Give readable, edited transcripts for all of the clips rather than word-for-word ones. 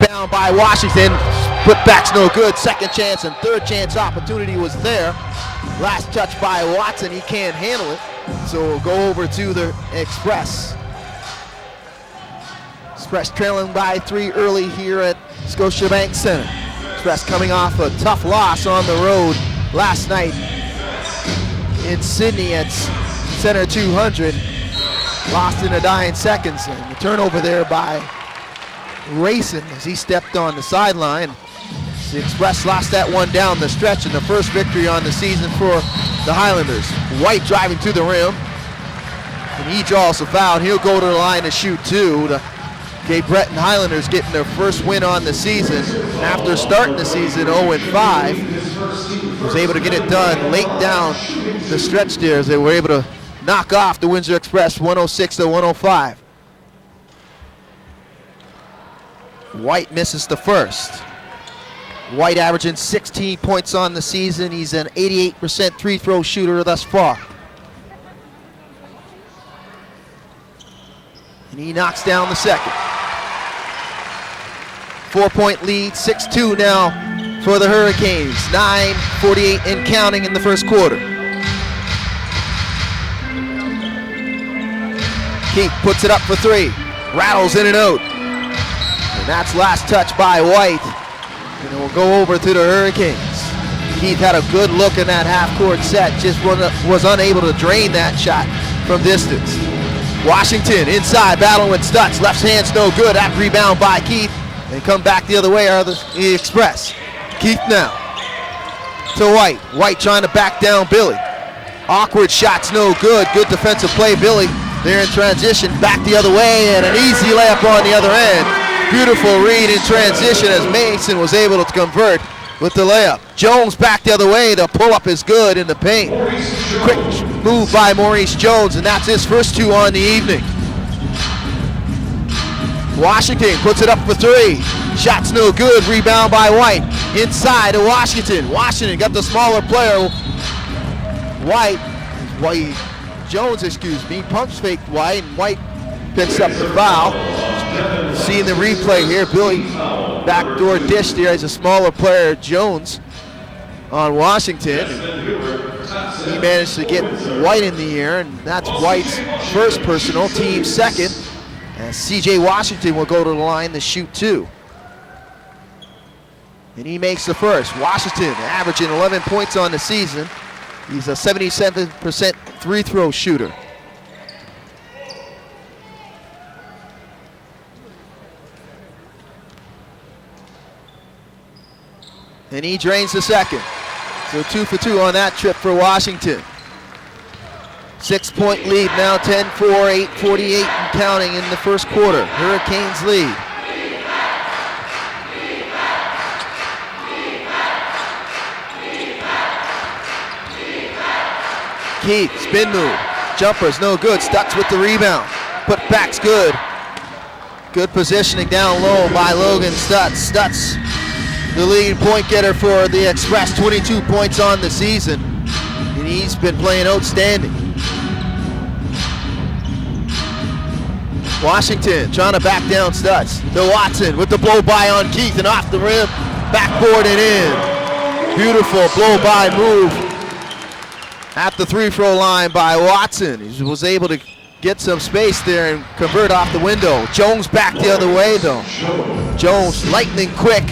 Rebound by Washington. Putback's no good. Second chance and third chance opportunity was there. Last touch by Watson. He can't handle it. So we'll go over to the Express. Express trailing by 3 early here at Scotiabank Center. Express coming off a tough loss on the road last night in Sydney at Center 200. Lost in the dying seconds. And the turnover there by Racing as he stepped on the sideline. The Express lost that one down the stretch in the first victory on the season for the Highlanders. White driving to the rim. And he draws a foul. He'll go to the line to shoot two. The Cape Breton Highlanders getting their first win on the season after starting the season 0-5. Was able to get it done late down the stretch there as they were able to knock off the Windsor Express 106-105. White misses the first. White averaging 16 points on the season. He's an 88% free throw shooter thus far. And he knocks down the second. 4-point lead, 6-2 now for the Hurricanes. 9:48 and counting in the first quarter. Keith puts it up for 3. Rattles in and out. And that's last touch by White. And it will go over to the Hurricanes. Keith had a good look in that half-court set, just was unable to drain that shot from distance. Washington inside, battling with Stutz. Left hand's no good. That rebound by Keith. And come back the other way are the Express. Keith now to White. White trying to back down Billy. Awkward shot's no good. Good defensive play, Billy. They're in transition, back the other way, and an easy layup on the other end. Beautiful read in transition as Mason was able to convert with the layup. Jones back the other way. The pull-up is good in the paint. Quick move by Maurice Jones, and that's his first 2 on the evening. Washington puts it up for 3. Shot's no good. Rebound by White. Inside to Washington. Washington got the smaller player. Jones, pump faked White, and White picks up the foul. Seeing the replay here, Billy backdoor dish there as a smaller player, Jones, on Washington. He managed to get White in the air, and that's White's first personal, team second. And C.J. Washington will go to the line to shoot 2. And he makes the first. Washington averaging 11 points on the season. He's a 77% free throw shooter. And he drains the second. So 2 for 2 on that trip for Washington. 6-point lead now, 10-4, 8:48 and counting in the first quarter. Hurricanes lead. Keith, spin move. Jumper's no good. Stutz with the rebound. Put back's good. Good positioning down low by Logan Stutz. Stutz, the leading point getter for the Express, 22 points on the season. And he's been playing outstanding. Washington trying to back down Stutz. To Watson with the blow by on Keith and off the rim. Backboard and in. Beautiful blow by move at the 3-throw line by Watson. He was able to get some space there and convert off the window. Jones back the other way though. Jones lightning quick.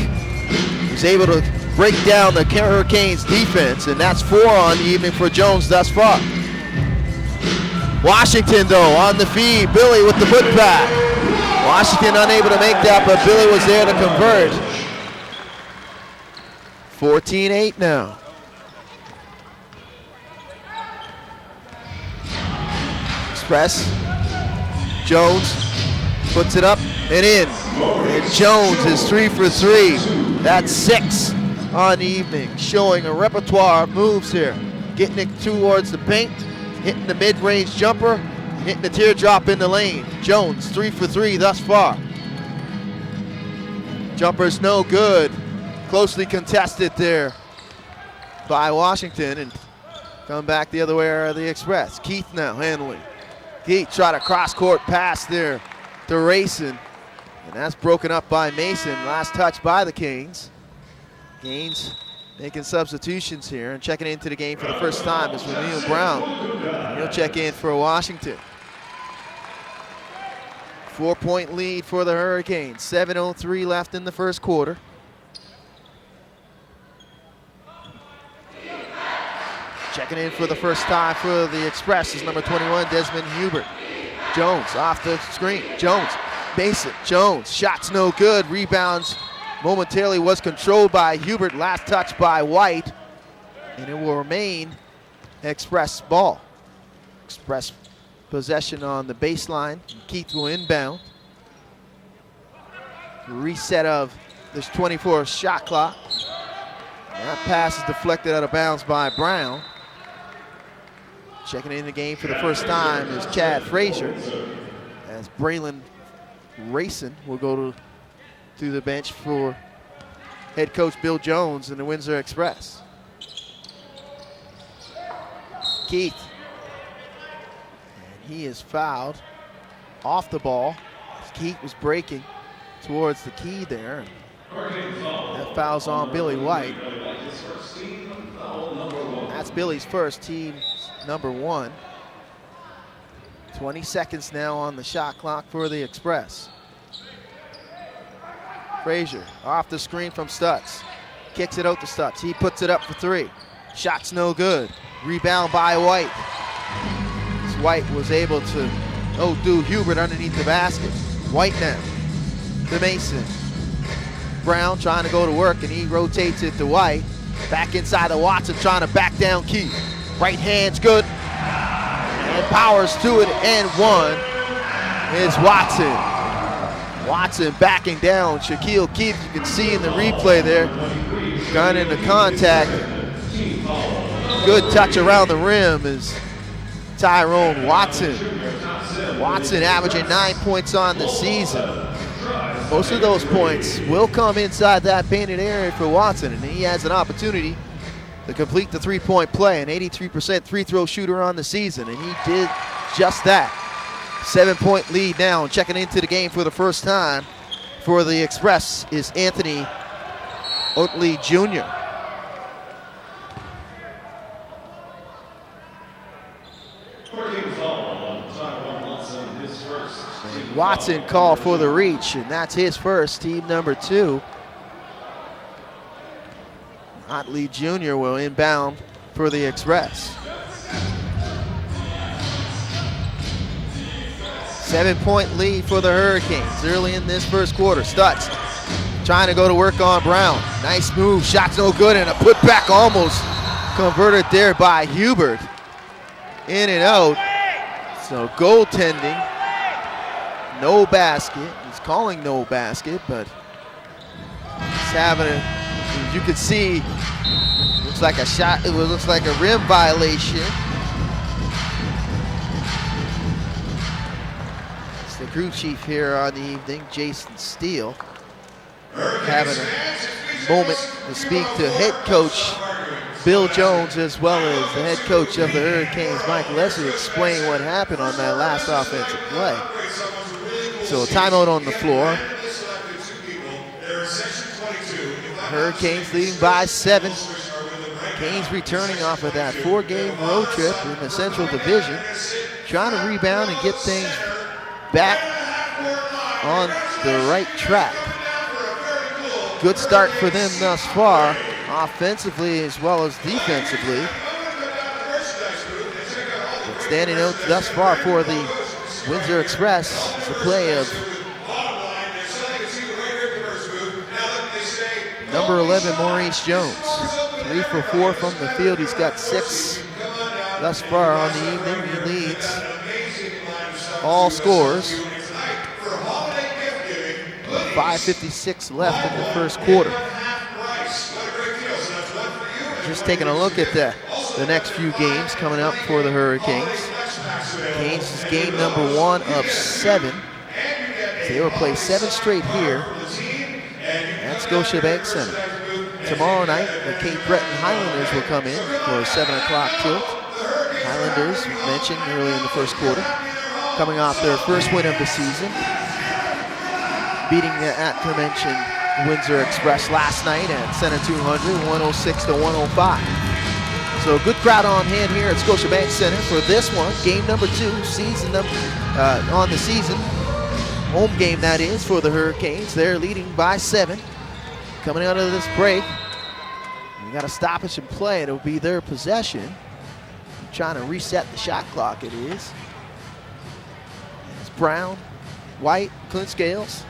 He's able to break down the Hurricanes defense, and that's 4 on the evening for Jones thus far. Washington though on the feed. Billy with the putback. Washington unable to make that, but Billy was there to convert. 14-8 now. Express. Jones puts it up and in. And Jones is 3 for 3. That's 6 on the evening, showing a repertoire of moves here. Getting it towards the paint, hitting the mid-range jumper, hitting the teardrop in the lane. Jones 3 for 3 thus far. Jumper's no good. Closely contested there by Washington, and come back the other way are the Express. Keith now handling. Keith tried a cross-court pass there to Racing. And that's broken up by Mason. Last touch by the Canes. Canes making substitutions here, and checking into the game for the first time is Ramil Brown. And he'll check in for Washington. 4-point lead for the Hurricanes. 7:03 left in the first quarter. Checking in for the first time for the Express is number 21, Desmond Hubert. Jones off the screen. Jones, Mason, Jones, shots no good. Rebounds momentarily was controlled by Hubert. Last touch by White, and it will remain Express ball. Express possession on the baseline. Keith will inbound. Reset of this 24 shot clock. And that pass is deflected out of bounds by Brown. Checking in the game for the first time is Chad Frazier, as Braylon Rayson will go to the bench for head coach Bill Jones and the Windsor Express. Keith, and he is fouled off the ball. Keith was breaking towards the key there. That foul's on Billy White. That's Billy's first, team number 1. 20 seconds now on the shot clock for the Express. Frazier off the screen from Stutz. Kicks it out to Stutz. He puts it up for 3. Shot's no good. Rebound by White. As White was able to outdo Hubert underneath the basket. White now to Mason. Brown trying to go to work, and he rotates it to White. Back inside to Watson, trying to back down Keith. Right hand's good, and powers to it, and one is Watson. Watson backing down Shaquille Keith. You can see in the replay there, got into contact. Good touch around the rim is Tyrone Watson. Watson averaging 9 points on the season. Most of those points will come inside that painted area for Watson, and he has an opportunity to complete the three-point play. An 83% free throw shooter on the season, and he did just that. 7-point lead now, and checking into the game for the first time for the Express is Anthony Oatley Jr. And Watson called for the reach, and that's his first, team number 2. Otley Jr. will inbound for the Express. 7-point lead for the Hurricanes early in this first quarter. Stutz trying to go to work on Brown. Nice move, shot's no good, and a putback almost converted there by Hubert. In and out. So goaltending, no basket. He's calling no basket, but he's having a, as you can see, looks like a shot, it looks like a rim violation. It's the crew chief here on the evening, Jason Steele, having a moment to speak to head coach Bill Jones, as well as the head coach of the Hurricanes, Mike Leslie, explain what happened on that last offensive play. So a timeout on the floor. Hurricanes leading by 7. Canes returning off of that 4-game road trip in the Central Division, trying to rebound and get things back on the right track. Good start for them thus far, offensively as well as defensively. But standing out thus far for the Windsor Express is the play of number 11, Maurice Jones. 3 for 4 from the field. He's got 6 thus far on the evening. He leads all scores. 5:56 left in the first quarter. Just taking a look at the next few games coming up for the Hurricanes. Canes is game number 1 of 7. So they will play 7 straight here at Scotiabank Center. Tomorrow night, the Cape Breton Highlanders will come in for a 7 o'clock tilt. Highlanders, mentioned early in the first quarter, coming off their first win of the season. beating the aforementioned Windsor Express last night at Center 200, 106-105. So a good crowd on hand here at Scotiabank Center for this one, game number 2, on the season. Home game, that is, for the Hurricanes. They're leading by 7. Coming out of this break, we got a stoppage and play. It'll be their possession. Trying to reset the shot clock, it is. It's Brown, White, Clint Scales,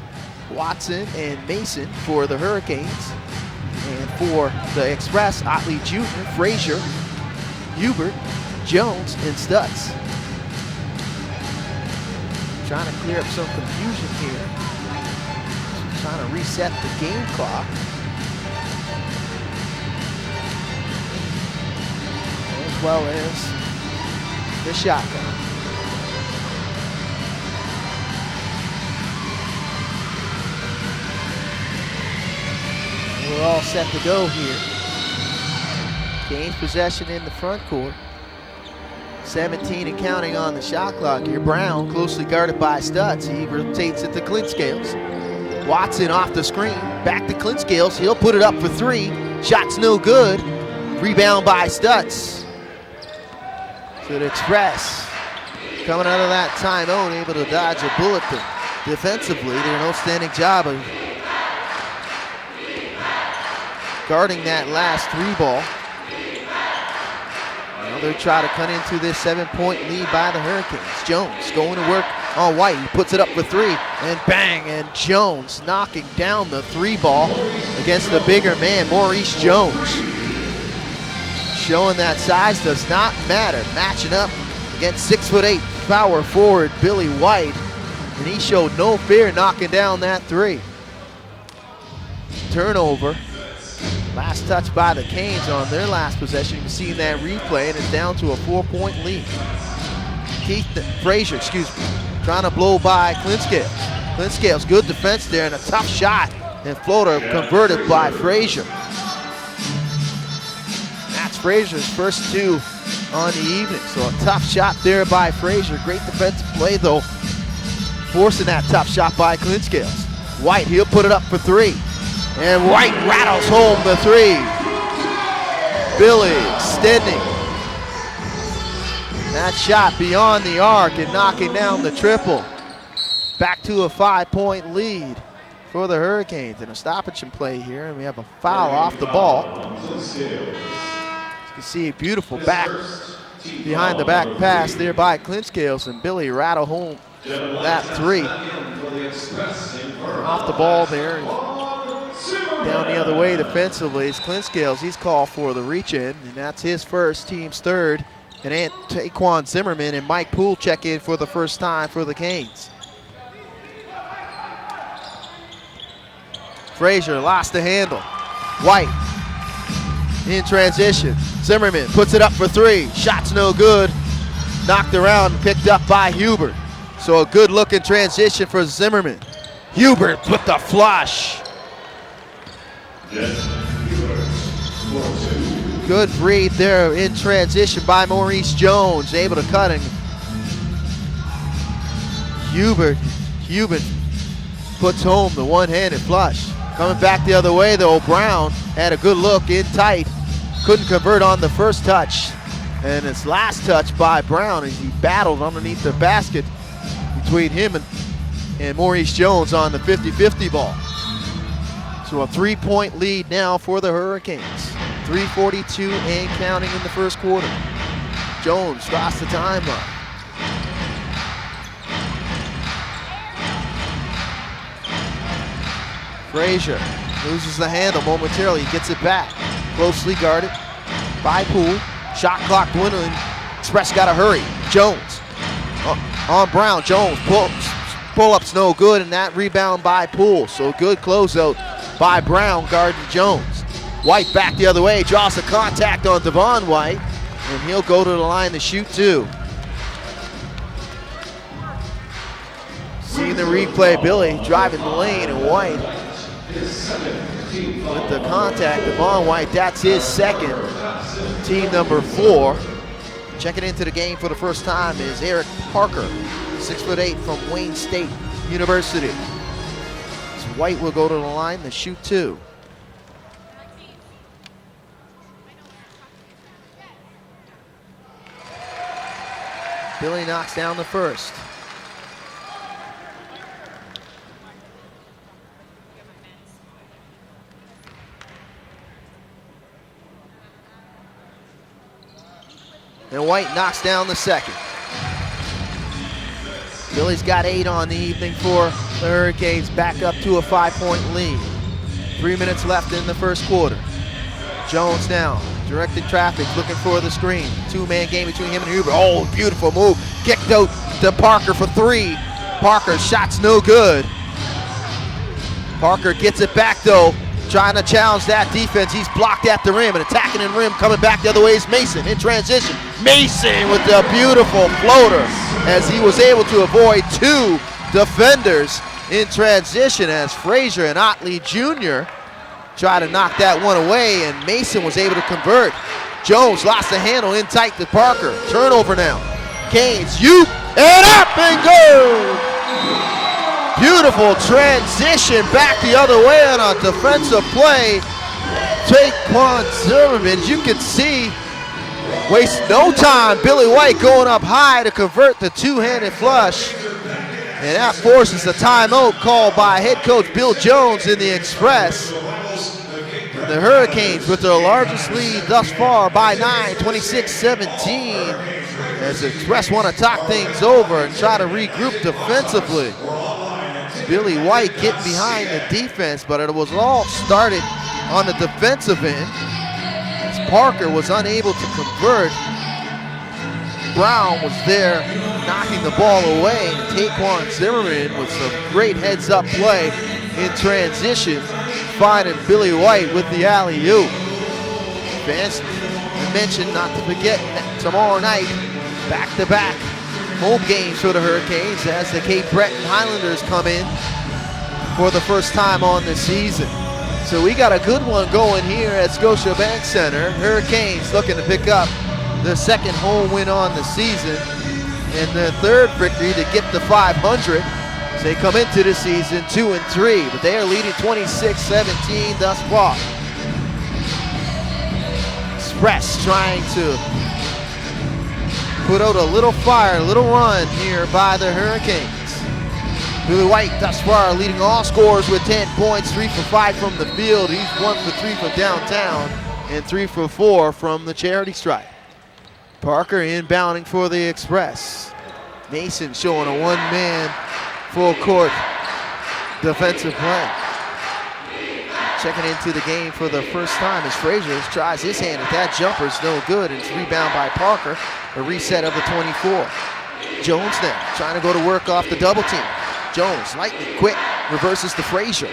Watson, and Mason for the Hurricanes. And for the Express, Otley Jr., Frazier, Hubert, Jones, and Stutz. Trying to clear up some confusion here. Trying to reset the game clock. As well as the shotgun. We're all set to go here. Canes possession in the front court. 17 and counting on the shot clock here. Brown closely guarded by Stutz. He rotates it to Clint Scales. Watson off the screen. Back to Clint Scales. He'll put it up for 3. Shot's no good. Rebound by Stutz. So the Express coming out of that timeout, able to dodge a bullet. Defensively, did an outstanding job of guarding that last 3 ball. Now they'll try to cut into this 7-point lead by the Hurricanes. Jones going to work on White. He puts it up for 3, and bang, and Jones knocking down the 3 ball against the bigger man, Maurice Jones. Showing that size does not matter. Matching up against 6'8" power forward Billy White, and he showed no fear knocking down that 3. Turnover. Last touch by the Canes on their last possession. You can see that replay, and it's down to a 4-point lead. Frazier, trying to blow by Clint Scales. Clint Scales, good defense there, and a tough shot, and floater converted by Frazier. That's Frazier's first 2 on the evening, so a tough shot there by Frazier. Great defensive play, though, forcing that tough shot by Clint Scales. White, he'll put it up for 3. And White rattles home the 3. Billy extending that shot beyond the arc and knocking down the triple. Back to a 5-point lead for the Hurricanes. And a stoppage and play here, and we have a foul off the ball. As you can see, a beautiful back behind the back pass there by Clint Scales, and Billy rattle home that 3. Off the ball there. Down the other way defensively is Clint Scales. He's called for the reach-in, and that's his first, team's 3rd. And Taquan Zimmerman and Mike Poole check in for the first time for the Canes. Frazier lost the handle. White in transition. Zimmerman puts it up for 3. Shot's no good. Knocked around and picked up by Hubert. So a good look in transition for Zimmerman. Hubert with the flush. Good read there in transition by Maurice Jones, able to cut, and Hubert puts home the one-handed flush. Coming back the other way though, Brown had a good look in tight, couldn't convert on the first touch, and his last touch by Brown as he battled underneath the basket between him and Maurice Jones on the 50-50 ball. So a 3-point lead now for the Hurricanes. 3:42 and counting in the first quarter. Jones crossed the timeline. Frazier loses the handle momentarily. He gets it back. Closely guarded by Poole. Shot clock dwindling. Express got to hurry. Jones on Brown. Jones pull-up's no good, and that rebound by Poole. So good closeout by Brown guarding Jones. White back the other way, draws the contact on Devon White, and he'll go to the line to shoot 2. Seeing the replay, Billy driving the lane, and White with the contact. Devon White, that's his 2nd, team number 4. Checking into the game for the first time is Eric Parker, 6'8" from Wayne State University. White will go to the line to shoot 2. Billy knocks down the first. And White knocks down the second. Billy's got 8 on the evening for the Hurricanes, back up to a 5-point lead. 3 minutes left in the first quarter. Jones now, directing traffic, looking for the screen. 2-man game between him and Huber. Oh, beautiful move. Kicked out to Parker for 3. Parker, shot's no good. Parker gets it back though, trying to challenge that defense. He's blocked at the rim and attacking in rim, coming back the other way is Mason in transition. Mason with the beautiful floater as he was able to avoid 2 defenders in transition as Frazier and Otley Jr. try to knock that one away, and Mason was able to convert. Jones lost the handle in tight to Parker. Turnover now. Canes, and up and go! Beautiful transition back the other way on a defensive play. Taquan Zimmerman, you can see, waste no time. Billy White going up high to convert the 2-handed flush. And that forces a timeout called by head coach Bill Jones in the Express. And the Hurricanes with their largest lead thus far by 9, 26-17. As the Express want to talk things over and try to regroup defensively. Billy White getting behind the defense, but it was all started on the defensive end as Parker was unable to convert. Brown was there knocking the ball away, and Taquan Zimmerman with some great heads-up play in transition, finding Billy White with the alley-oop. Vance, I mentioned not to forget that tomorrow night, back-to-back home games for the Hurricanes as the Cape Breton Highlanders come in for the first time on the season. So we got a good one going here at Scotiabank Center. Hurricanes looking to pick up their second home win on the season and their third victory to get to 500. So they come into the season 2-3, but they are leading 26-17 thus far. Express trying to put out a little fire, a little run here by the Hurricanes. Billy White thus far leading all scorers with 10 points, 3 for 5 from the field. He's 1 for 3 from downtown and 3 for 4 from the charity stripe. Parker inbounding for the Express. Mason showing a one-man full court defensive play. Checking into the game for the first time as Frazier tries his hand at that jumper. It's no good, and it's rebound by Parker. A reset of the 24. Jones now trying to go to work off the double team. Jones, lightning quick, reverses to Frazier.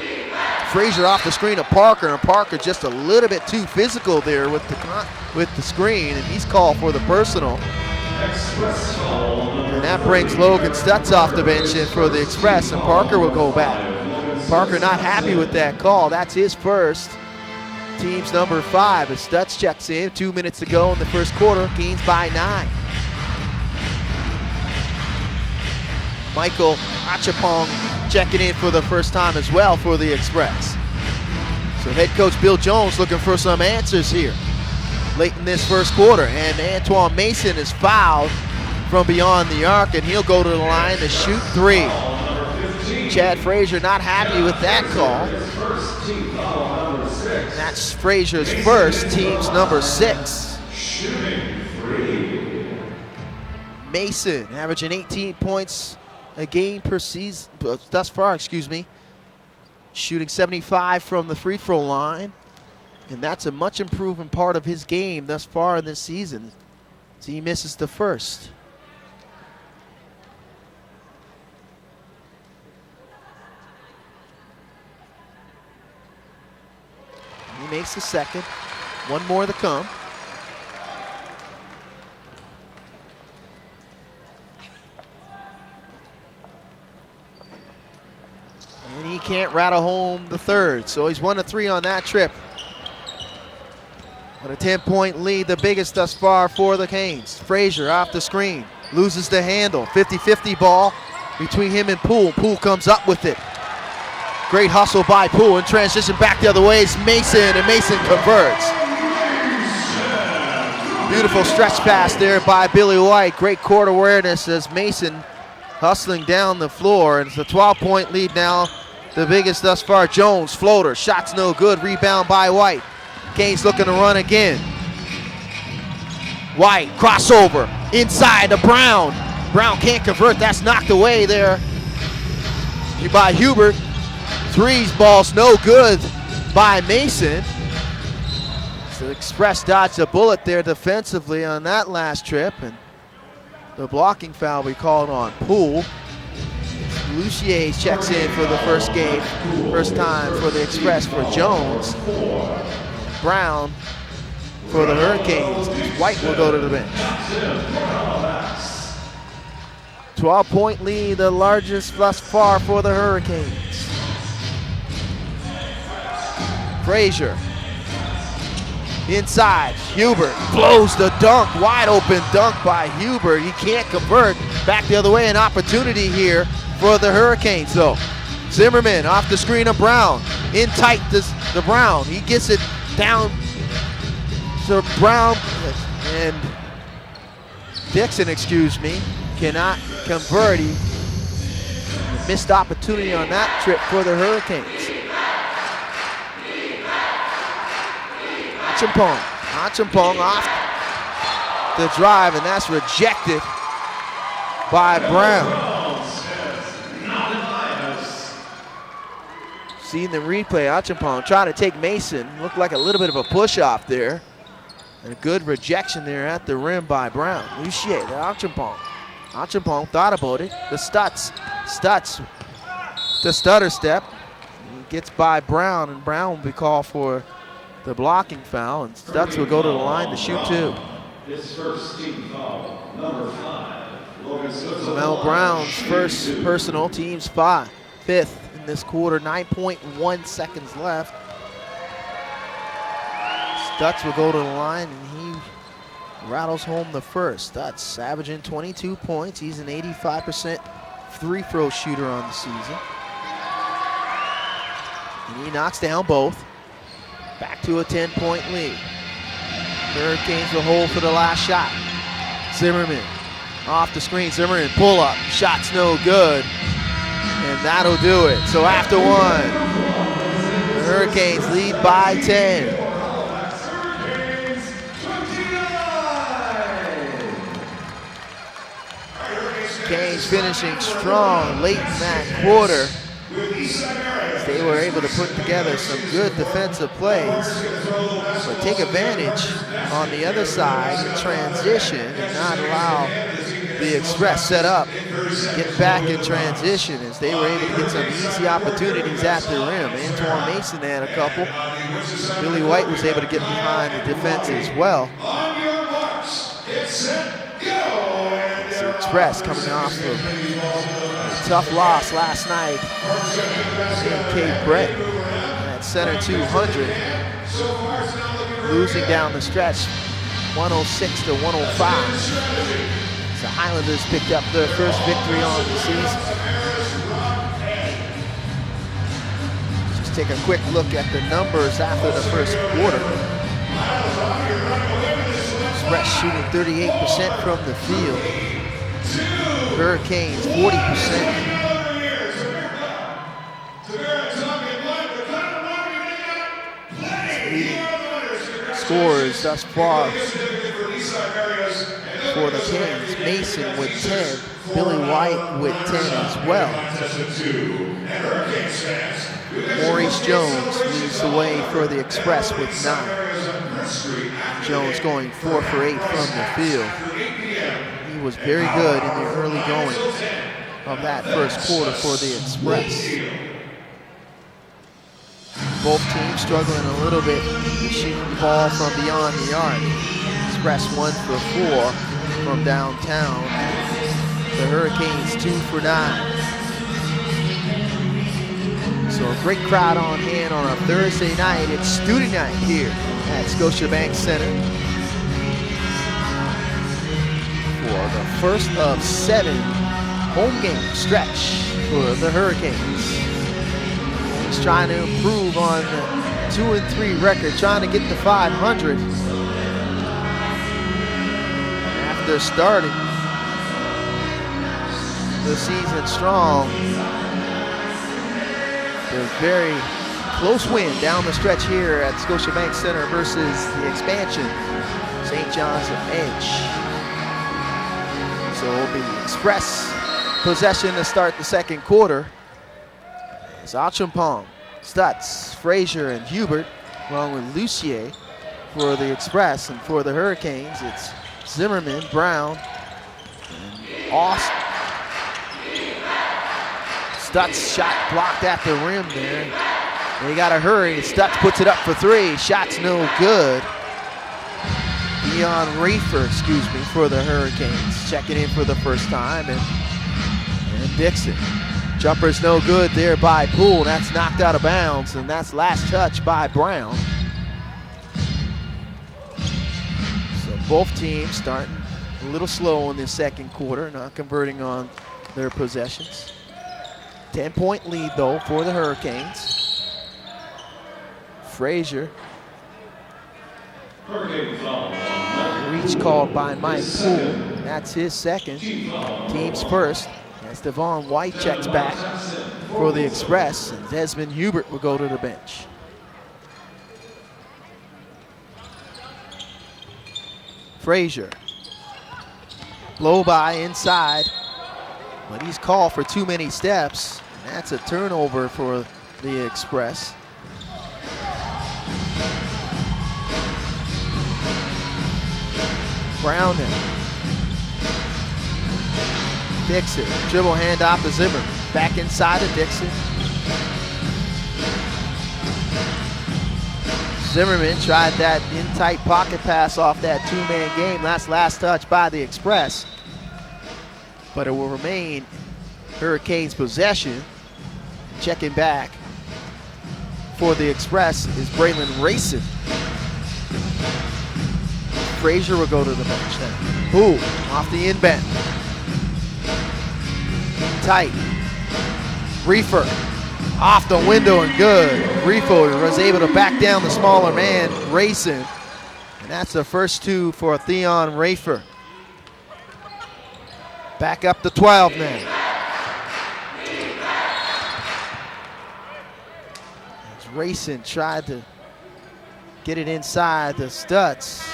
Frazier off the screen of Parker, and Parker just a little bit too physical there with the screen, and he's called for the personal. And that brings Logan Stutz off the bench in for the Express, and Parker will go back. Parker not happy with that call. That's his first. Team's number 5 as Stutz checks in. 2 minutes to go in the first quarter. Canes by 9. Michael Achapong checking in for the first time as well for the Express. So head coach Bill Jones looking for some answers here late in this first quarter. And Antoine Mason is fouled from beyond the arc, and he'll go to the line to shoot 3. Chad Frazier not happy with that call. That's Frazier's first, team's number 6. Mason averaging 18 points a game per season, thus far, shooting 75 from the free throw line, and that's a much improving part of his game thus far in this season. So he misses the first. He makes the second. One more to come. And he can't rattle home the third, so he's 1 of 3 on that trip. But a 10-point lead, the biggest thus far for the Canes. Frazier off the screen, loses the handle. 50-50 ball between him and Poole. Poole comes up with it. Great hustle by Poole in transition back the other way. It's Mason, and Mason converts. Beautiful stretch pass there by Billy White. Great court awareness as Mason hustling down the floor. And it's a 12-point lead now, the biggest thus far. Jones, floater, shot's no good. Rebound by White. Canes looking to run again. White, crossover, inside to Brown. Brown can't convert, that's knocked away there by Hubert. Threes, ball's no good by Mason. So Express dodged a bullet there defensively on that last trip, and the blocking foul we called on Poole. Lucier checks in for the first time for the Express for Jones. Brown for the Hurricanes. White will go to the bench. 12-point lead, the largest thus far for the Hurricanes. Frazier. Inside, Hubert blows the dunk, wide open dunk by Hubert. He can't convert. Back the other way, an opportunity here for the Hurricanes though. Zimmerman off the screen of Brown. In tight to Brown. He gets it down to Brown, and Dixon, cannot convert. He missed opportunity on that trip for the Hurricanes. Achampong off the drive, and that's rejected by Brown. Seeing the replay, Achampong trying to take Mason. Looked like a little bit of a push-off there. And a good rejection there at the rim by Brown. Lucier, the Achampong. Achampong thought about it. The stutter step. He gets by Brown, and Brown will be called for the blocking foul, and Stutz will go to the line to shoot two. His first team foul, number 5. Mel Brown's first personal, team's fifth in this quarter, 9.1 seconds left. Stutz will go to the line, and he rattles home the first. Stutz averaging 22 points. He's an 85% free throw shooter on the season. And he knocks down both. Back to a 10-point lead. Hurricanes will hold for the last shot. Zimmerman off the screen. Zimmerman pull up. Shot's no good. And that'll do it. So after one, the Hurricanes lead by 10. Canes finishing strong late in that quarter. They were able to put together some good defensive plays, but take advantage on the other side in transition and not allow the Express set up, get back in transition, as they were able to get some easy opportunities at the rim. Antoine Mason had a couple. Billy White was able to get behind the defense as well. So Express coming off of a tough loss last night. Kate Brett at center 200. Losing down the stretch 106 to 105. So Highlanders picked up their first victory on the season. Just take a quick look at the numbers after the first quarter. Express shooting 38% from the field. Hurricanes 40%. Leading scorers thus far for the Canes. Mason with 10, Billy White with 10 as well. Maurice Jones leads the way for the Express with 9. Jones going 4 for 8 from the field. He was very good in the early going of that first quarter for the Express. Both teams struggling a little bit with shooting the ball from beyond the arc. Express 1 for 4 from downtown. The Hurricanes 2 for 9. So a great crowd on hand on a Thursday night. It's student night here at Scotiabank Center for the first of 7 home game stretch for the Hurricanes. Halifax trying to improve on the 2-3 record, trying to get to 500. After starting the season strong, a very close win down the stretch here at Scotiabank Center versus the expansion, St. John's Edge. So it'll be Express possession to start the second quarter. It's Achampong, Stutz, Frazier, and Hubert, along with Lucier for the Express. And for the Hurricanes, it's Zimmerman, Brown, and Austin. Stutz shot blocked at the rim there. They gotta hurry. Stutz puts it up for three. Shot's no good. Dion Rafer, for the Hurricanes, checking in for the first time. And Dixon. Jumper's no good there by Poole. That's knocked out of bounds, and that's last touch by Brown. So both teams starting a little slow in the second quarter, not converting on their possessions. 10-point lead, though, for the Hurricanes. Frazier. Reach called by Mike Poole. That's his second. Team's first. As Devon White checks back for the Express, and Desmond Hubert will go to the bench. Frazier. Blow by inside, but he's called for too many steps. And that's a turnover for the Express. Brown now. Dixon, dribble handoff to Zimmerman. Back inside to Dixon. Zimmerman tried that in-tight pocket pass off that two-man game. That's last touch by the Express. But it will remain Hurricanes possession. Checking back for the Express is Braylon Rayson. Frazier will go to the bench then. Poole off the inbound. Tight. Reefer off the window and good. Reefer was able to back down the smaller man, Rayson. And that's the first two for Theon Reefer. Back up to 12 now. As Rayson tried to get it inside the Stutz.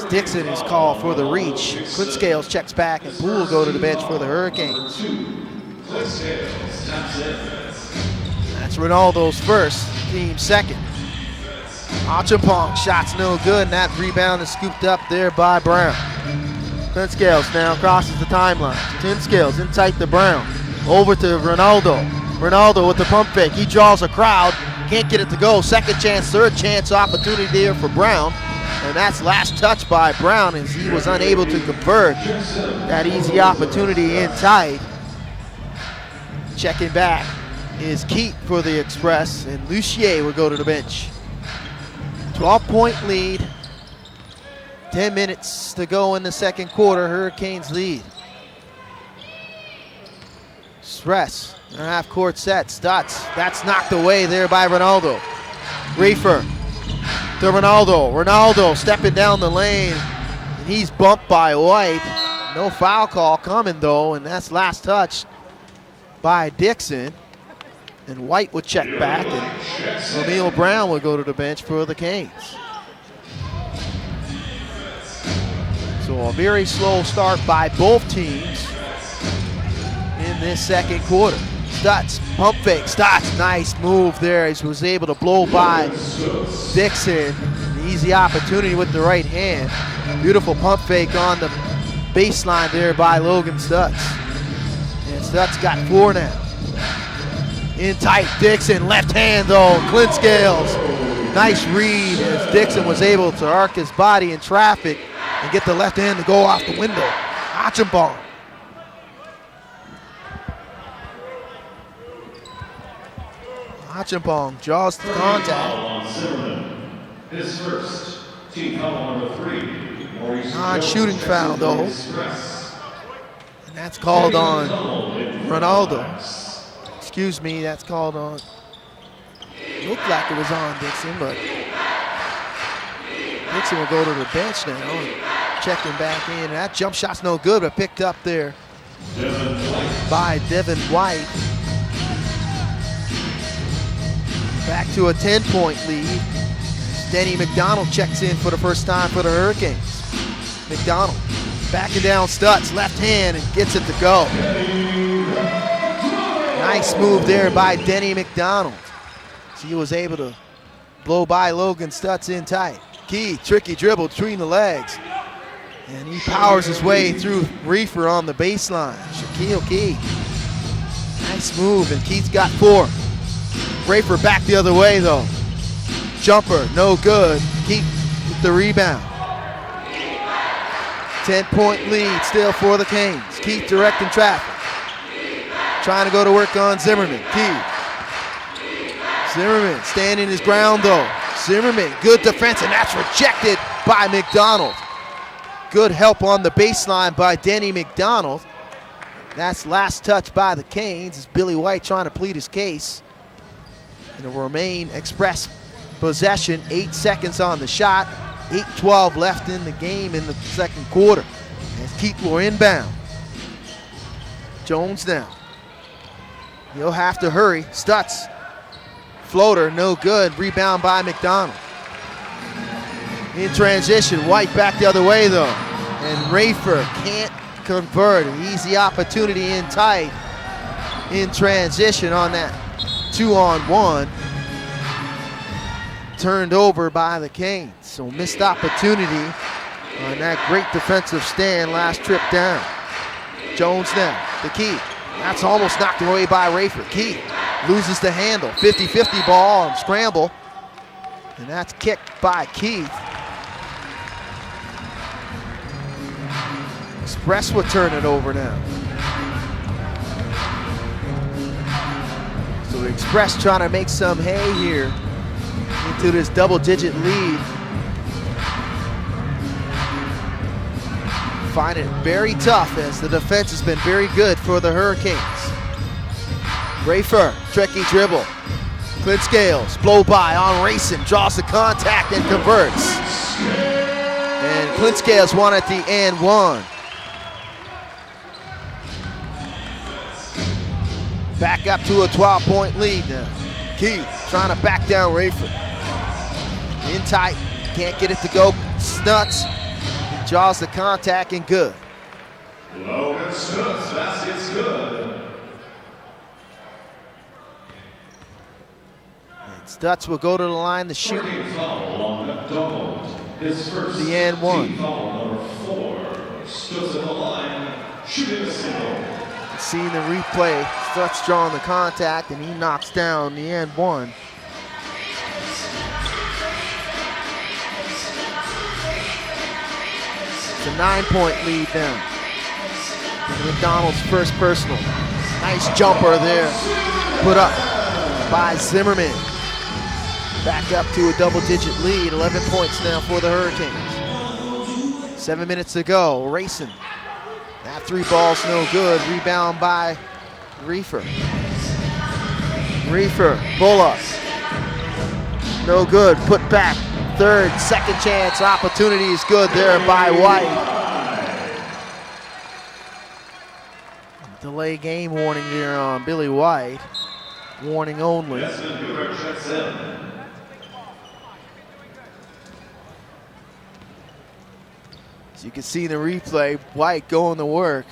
Dixon is called for the reach. Clinscales checks back, and Poole will go to the bench for the Hurricanes. That's Ronaldo's first, team second. Achampong, shots no good, and that rebound is scooped up there by Brown. Clinscales now crosses the timeline. Clinscales in tight to Brown. Over to Ronaldo. Ronaldo with the pump fake. He draws a crowd, can't get it to go. Second chance, third chance opportunity there for Brown. And that's last touch by Brown as he was unable to convert that easy opportunity in tight. Checking back is Keat for the Express, and Lucier will go to the bench. 12-point lead. 10 minutes to go in the second quarter. Hurricanes lead. Express, their half-court set. Stutz, that's knocked away there by Ronaldo. Reefer. To Ronaldo. Ronaldo stepping down the lane, and he's bumped by White. No foul call coming though, and that's last touch by Dixon. And White will check back, and O'Neal Brown will go to the bench for the Canes. So a very slow start by both teams in this second quarter. Stutz, pump fake. Stutz, nice move there. He was able to blow by Dixon. An easy opportunity with the right hand. Beautiful pump fake on the baseline there by Logan Stutz. And Stutz got 4 now. In tight, Dixon, left hand though. Clinscales, nice read as Dixon was able to arc his body in traffic and get the left hand to go off the window. Achampong. Achampong draws the contact. His first, team foul number 3. Non-shooting foul though. And that's called on Ronaldo. excuse me, that's called on. Looked like it was on Dixon, but Dixon will go to the bench now and check him back in. That jump shot's no good, but picked up there by Devin White. Back to a 10-point lead. Denny McDonald checks in for the first time for the Hurricanes. McDonald backing down Stutz, left hand, and gets it to go. Nice move there by Denny McDonald. So he was able to blow by Logan Stutz in tight. Key, tricky dribble between the legs. And he powers his way through Reefer on the baseline. Shaquille Key. Nice move, and Keith's got 4. Reefer back the other way though. Jumper, no good. Keith with the rebound. 10-point lead still for the Canes. Keith directing traffic. Trying to go to work on Zimmerman. Keith. Zimmerman standing his ground though. Zimmerman, good defense, and that's rejected by McDonald. Good help on the baseline by Denny McDonald. That's last touch by the Canes as Billy White trying to plead his case. And it will remain Express possession, 8 seconds on the shot, 8:12 left in the game in the second quarter. As Keith will inbound. Jones now. He'll have to hurry. Stutz. Floater, no good. Rebound by McDonald. In transition, White back the other way though. And Rafer can't convert. An easy opportunity in tight. In transition on that 2-on-1. Turned over by the Canes. So missed opportunity on that great defensive stand last trip down. Jones now, the Key. That's almost knocked away by Rafer. Key loses the handle. 50-50 ball and scramble. And that's kicked by Keith. Express will turn it over now. So the Express trying to make some hay here into this double-digit lead. Find it very tough as the defense has been very good for the Hurricanes. Rafer, tricky dribble. Clint Scales, blow by on Racing, draws the contact and converts. And Clint Scales won at the and one. Back up to a 12-point lead now. Keith trying to back down Rafer. In tight, can't get it to go. Stutz draws the contact and good. Logan Stutz, basket's good. And Stutz will go to the line to shoot. Foul on McDonald. His first the and one. Foul number 4. Stutz at the line, shooting a single. Seeing the replay, Stutz drawing the contact and he knocks down the and one. It's a 9-point lead now. McDonald's first personal. Nice jumper there. Put up by Zimmerman. Back up to a double-digit lead. 11 points now for the Hurricanes. 7 minutes to go. Racing. That 3 ball's no good. Rebound by Reefer. Reefer, pull up. No good. Put back. Third, second chance opportunity is good there by White. Delay game warning there on Billy White. Warning only. As you can see in the replay, White going to work.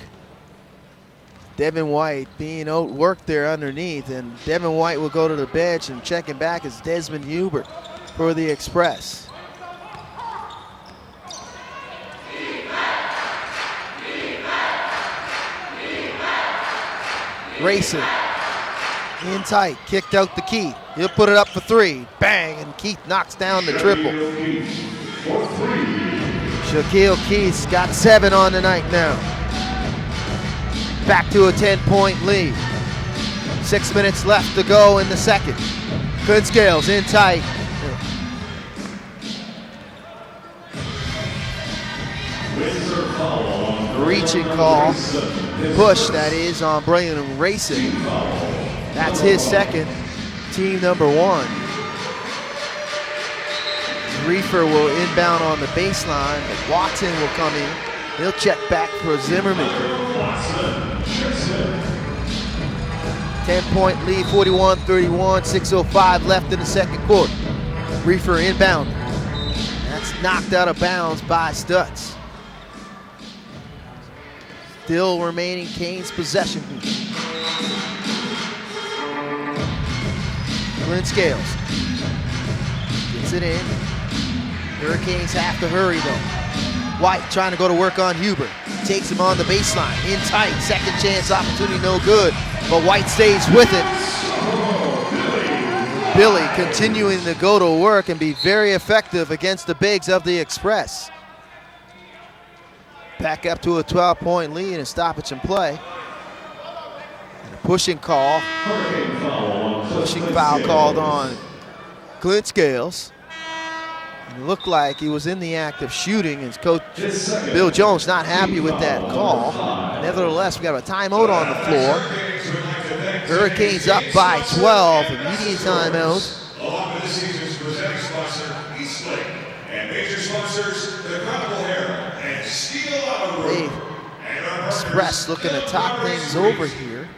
Devin White being outworked there underneath, and Devin White will go to the bench, and checking back is Desmond Hubert for the Express. Racing. In tight, kicked out the Keith. He'll put it up for 3. Bang, and Keith knocks down the triple. Shaquille Keith's got 7 on the night now. Back to a 10-point lead. 6 minutes left to go in the second. Clint Scales in tight. Reaching call. Push, that is, on Brian Racing. That's his second, team number 1. Reefer will inbound on the baseline, but Watson will come in. He'll check back for Zimmerman. 10-point lead, 41-31, 6:05 left in the second quarter. Reefer inbound. That's knocked out of bounds by Stutz. Still remaining Canes possession. Clint Scales gets it in. Hurricanes have to hurry though. White trying to go to work on Huber. Takes him on the baseline, in tight. Second chance opportunity, no good. But White stays with it. Billy continuing to go to work and be very effective against the bigs of the Express. Back up to a 12-point lead and stoppage in play. And a pushing call. Pushing foul called on Clint Scales. It looked like he was in the act of shooting, and Coach Bill Jones not happy with that call. Nevertheless, we got a timeout on the floor. Hurricanes up by 12, immediate timeout. Along with the season's presenting sponsor, East Lake, and major sponsors, the Chronicle Herald and Steel Auto Group. Express looking to talk things over here.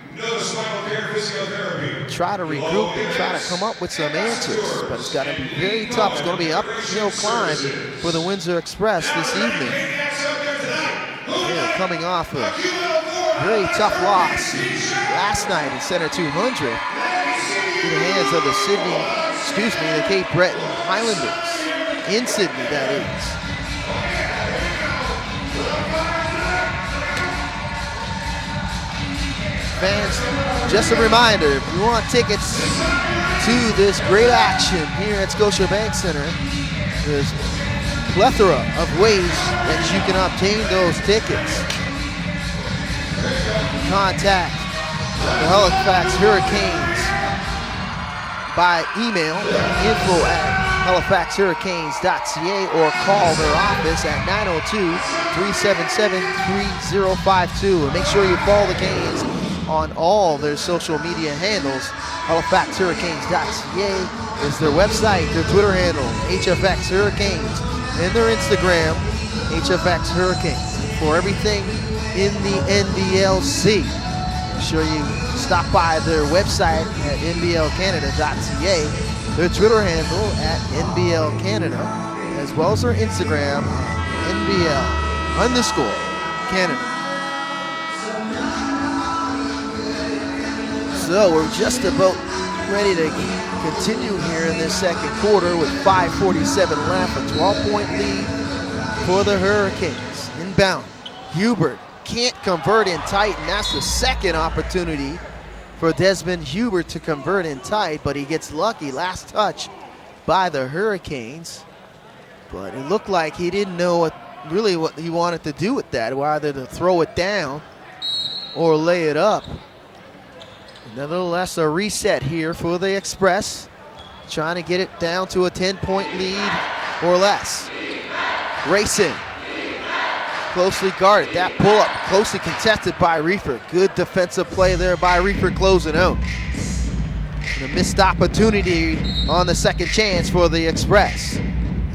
Try to regroup and try to come up with some answers, but it's got to be very tough. It's going to be an uphill climb for the Windsor Express this evening. They're coming off a very tough loss last night in Center 200 in the hands of the the Cape Breton Highlanders, in Sydney that is. Fans, just a reminder, if you want tickets to this great action here at Scotiabank Center, there's a plethora of ways that you can obtain those tickets. Contact the Halifax Hurricanes by email, info@halifaxhurricanes.ca, or call their office at 902-377-3052. And make sure you follow the Canes on all their social media handles. halifaxhurricanes.ca is their website, their Twitter handle, HFX Hurricanes, and their Instagram, HFX Hurricanes. For everything in the NBLC, make sure you stop by their website at nblcanada.ca, their Twitter handle at NBL Canada, as well as their Instagram, NBL_Canada. So we're just about ready to continue here in this second quarter with 5:47 left, a 12-point lead for the Hurricanes. Inbound, Hubert can't convert in tight, and that's the second opportunity for Desmond Hubert to convert in tight, but he gets lucky. Last touch by the Hurricanes, but it looked like he didn't know what he wanted to do with that, whether to throw it down or lay it up. Nevertheless, a reset here for the Express, trying to get it down to a 10-point lead or less. Racing, closely guarded. That pull-up closely contested by Reefer. Good defensive play there by Reefer closing out. And a missed opportunity on the second chance for the Express.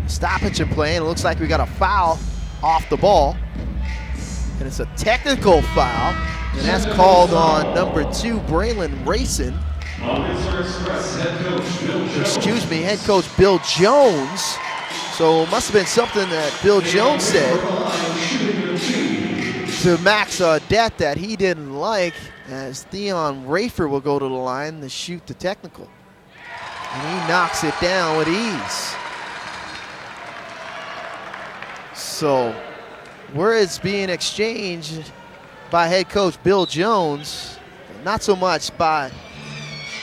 Stoppage in play, and it looks like we got a foul off the ball. And it's a technical foul. And that's called on number 2, Braylon Racing. Head coach Bill Jones. So it must have been something that Bill Jones said to Max Audette that he didn't like, as Theon Rafer will go to the line to shoot the technical. And he knocks it down with ease. So words being exchanged by head coach Bill Jones, not so much by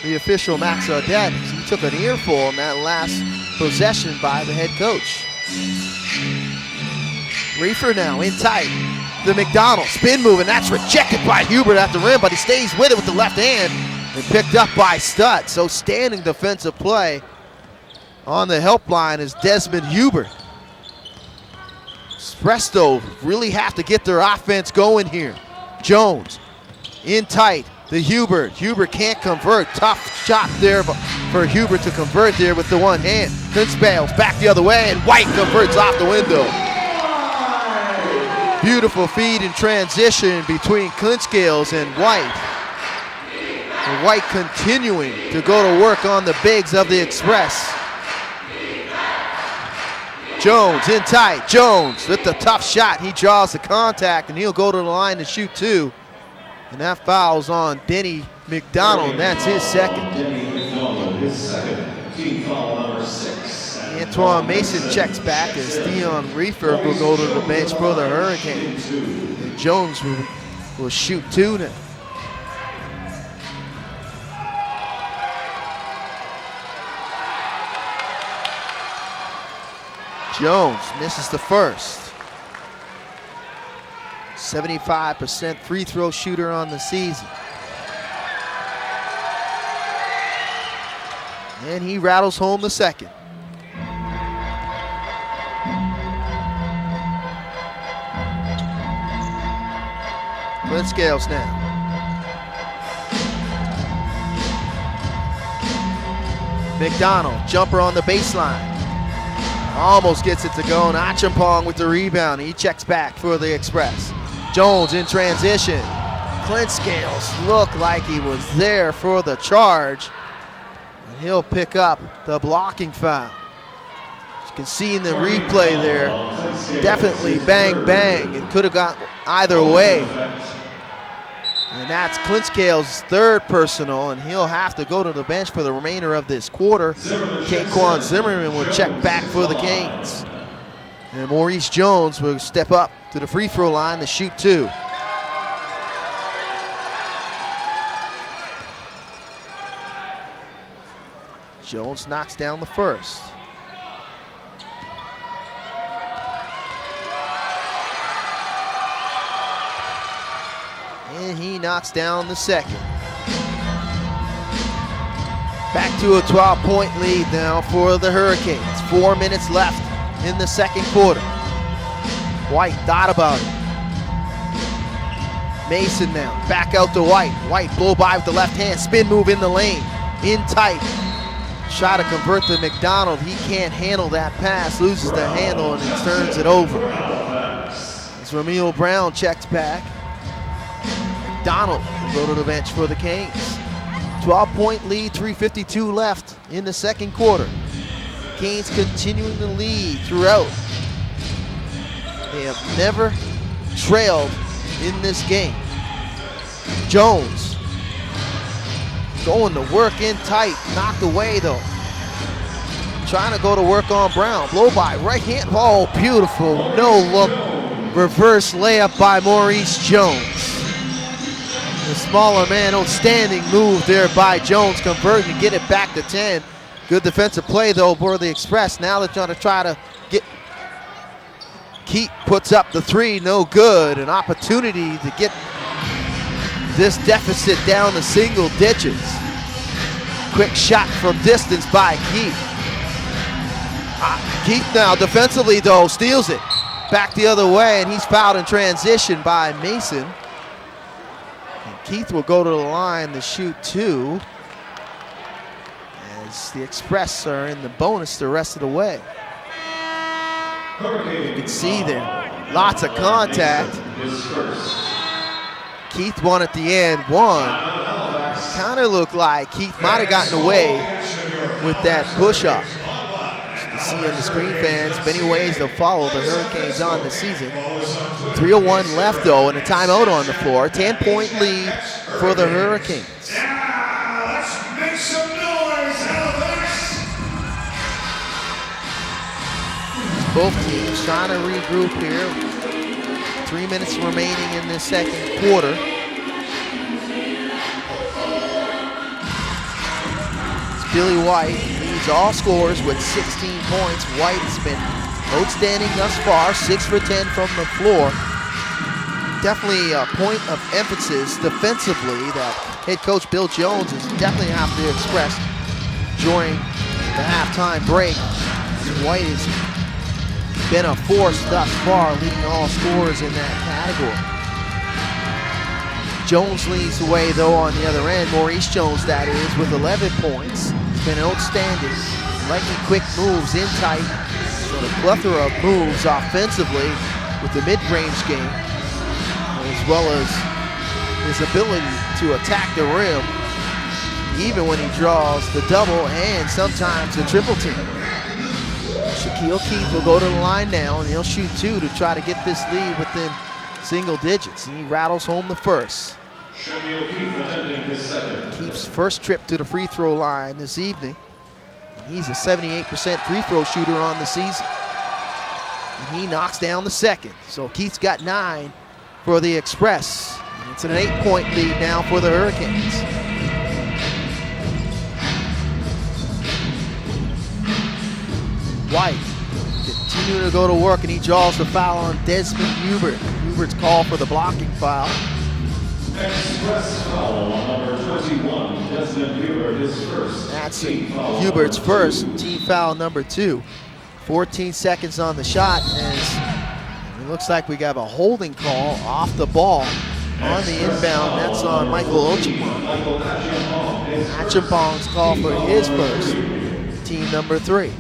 the official Max Audette. He took an earful in that last possession by the head coach. Reefer now in tight. The McDonald spin move, and that's rejected by Hubert at the rim, but he stays with it with the left hand and picked up by Stutz. So standing defensive play on the help line is Desmond Hubert. Presto really have to get their offense going here. Jones in tight, to Hubert. Hubert can't convert. Tough shot there for Hubert to convert there with the one hand. Kunzbales back the other way, and White converts off the window. Beautiful feed in transition between Kunzbales and White. And White continuing to go to work on the bigs of the Express. Jones in tight. Jones with the tough shot. He draws the contact, and he'll go to the line to shoot two. And that foul's on Denny McDonald, and that's his second. Team foul number 6. Antoine Mason checks back as Dion Reefer will go to the bench for the Hurricanes. And Jones will shoot two now. Jones misses the first. 75% free throw shooter on the season. And he rattles home the second. Kunzbales now. McDonald, jumper on the baseline. Almost gets it to go, and Achampong with the rebound. He checks back for the Express. Jones in transition. Kunzbales looked like he was there for the charge. And he'll pick up the blocking foul. As you can see in the replay there, definitely bang, bang. It could have gone either way. And that's Kunzbales' third personal, and he'll have to go to the bench for the remainder of this quarter. Kaquan Zimmerman will check back for the Canes. And Maurice Jones will step up to the free throw line to shoot two. Jones knocks down the first. And he knocks down the second. Back to a 12-point lead now for the Hurricanes. 4 minutes left in the second quarter. White thought about it. Mason now, back out to White. White blow by with the left hand, spin move in the lane, in tight. Try to convert to McDonald. He can't handle that pass, loses the handle, and he turns it over. As Ramil Brown checks back. McDonald will go to the bench for the Canes. 12-point lead, 3:52 left in the second quarter. Canes continuing to lead throughout. They have never trailed in this game. Jones going to work in tight, knocked away though. Trying to go to work on Brown. Blow by, right hand, oh beautiful, no look, reverse layup by Maurice Jones. The smaller man, outstanding move there by Jones, converting to get it back to 10. Good defensive play though for the Express. Now they're trying to get, Keat puts up the three, no good. An opportunity to get this deficit down to single digits. Quick shot from distance by Keat. Keat now defensively though, steals it. Back the other way, and he's fouled in transition by Mason. Keith will go to the line to shoot two, as the Express are in the bonus the rest of the way. You can see there, lots of contact. Keith won at the end, one. Kind of looked like Keith might have gotten away with that push-up. You see on the screen, fans, many ways to follow the Hurricanes on the season. 3:01 left though, and a timeout on the floor. 10-point lead for the Hurricanes. Yeah, let's make some noise, Halifax! Both teams trying to regroup here. 3 minutes remaining in the second quarter. It's Billy White. All scores with 16 points. White has been outstanding thus far, 6 for 10 from the floor. Definitely a point of emphasis defensively that head coach Bill Jones is definitely have to express during the halftime break. White has been a force thus far, leading all scorers in that category. Jones leads the way, though, on the other end. Maurice Jones, that is, with 11 points. He's been outstanding. Liking quick moves in tight. Sort of plethora of moves offensively with the mid-range game, as well as his ability to attack the rim, even when he draws the double and sometimes the triple team. Shaquille Keith will go to the line now, and he'll shoot 2 to try to get this lead within single digits. And he rattles home the first. Keith's first trip to the free throw line this evening. He's a 78% free throw shooter on the season. And he knocks down the second. So Keith's got 9 for the Express. And it's an 8-point lead now for the Hurricanes. White continuing to go to work, and he draws the foul on Desmond Hubert. Hubert's called for the blocking foul. Express foul on number 21, Desmond Hubert, his first. That's Hubert's first, team foul number 2. 14 seconds on the shot, as it looks like we got a holding call off the ball on the inbound. That's on Michael Ochipong. Achipong's called for his first, team number 3.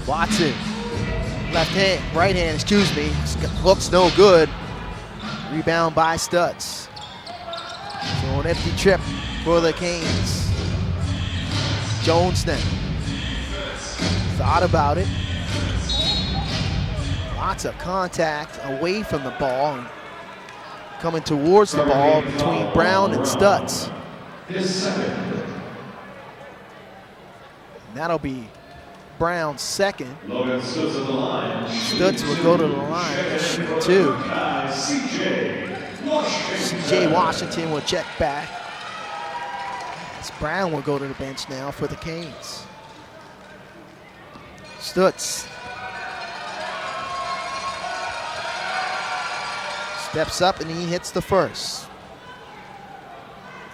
Watson, right hand, hook's no good. Rebound by Stutz. So an empty trip for the Canes. Jones now. Thought about it. Lots of contact away from the ball and coming towards the ball between Brown and Stutz. And that'll be Brown's second. Stutz will go to the line and shoot 2. C.J. Washington will check back. As Brown will go to the bench now for the Canes. Stutz steps up and he hits the first.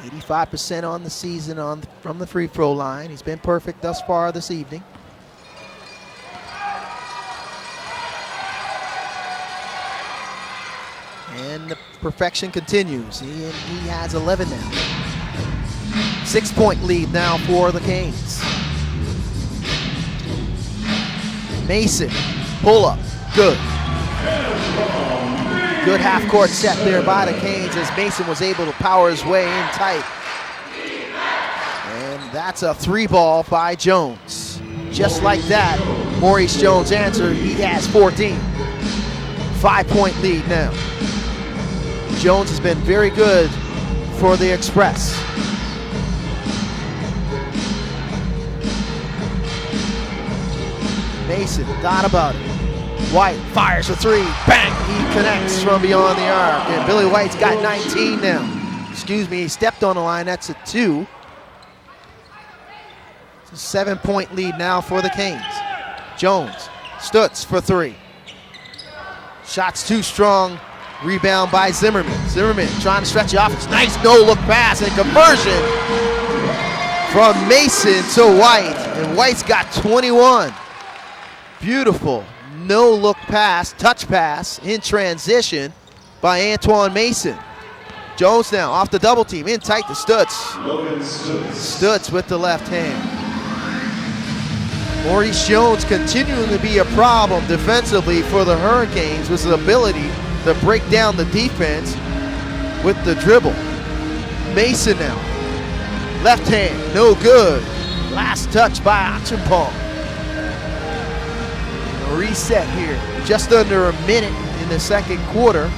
85% on the season from the free throw line. He's been perfect thus far this evening. And the perfection continues. He has 11 now. 6-point lead now for the Canes. Mason, pull up, good. Good half-court set there by the Canes as Mason was able to power his way in tight. And that's a 3-ball by Jones. Just like that, Maurice Jones answered. He has 14. 5-point lead now. Jones has been very good for the Express. Mason thought about it. White fires a 3, bang! He connects from beyond the arc, and Billy White's got 19 now. Excuse me, he stepped on the line, that's a 2. It's a 7-point lead now for the Canes. Jones, Stutz for 3. Shot's too strong. Rebound by Zimmerman. Zimmerman trying to stretch it off. It's nice no-look pass and conversion from Mason to White. And White's got 21. Beautiful no-look pass, touch pass in transition by Antoine Mason. Jones now off the double team, in tight to Stutz. Stutz with the left hand. Maurice Jones continuing to be a problem defensively for the Hurricanes with his ability to break down the defense with the dribble. Mason now, left hand, no good. Last touch by Achipong. A reset here, just under a minute in the second quarter.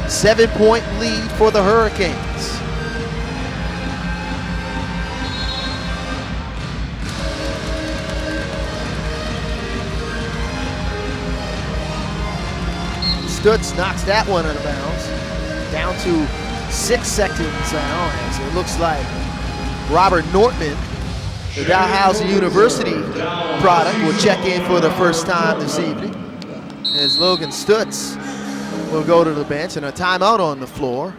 7-point lead for the Hurricanes. Stutz knocks that one out of bounds. Down to 6 seconds now, as it looks like Robert Nortman, the Dalhousie University product, will check in for the first time this evening. As Logan Stutz will go to the bench, and a timeout on the floor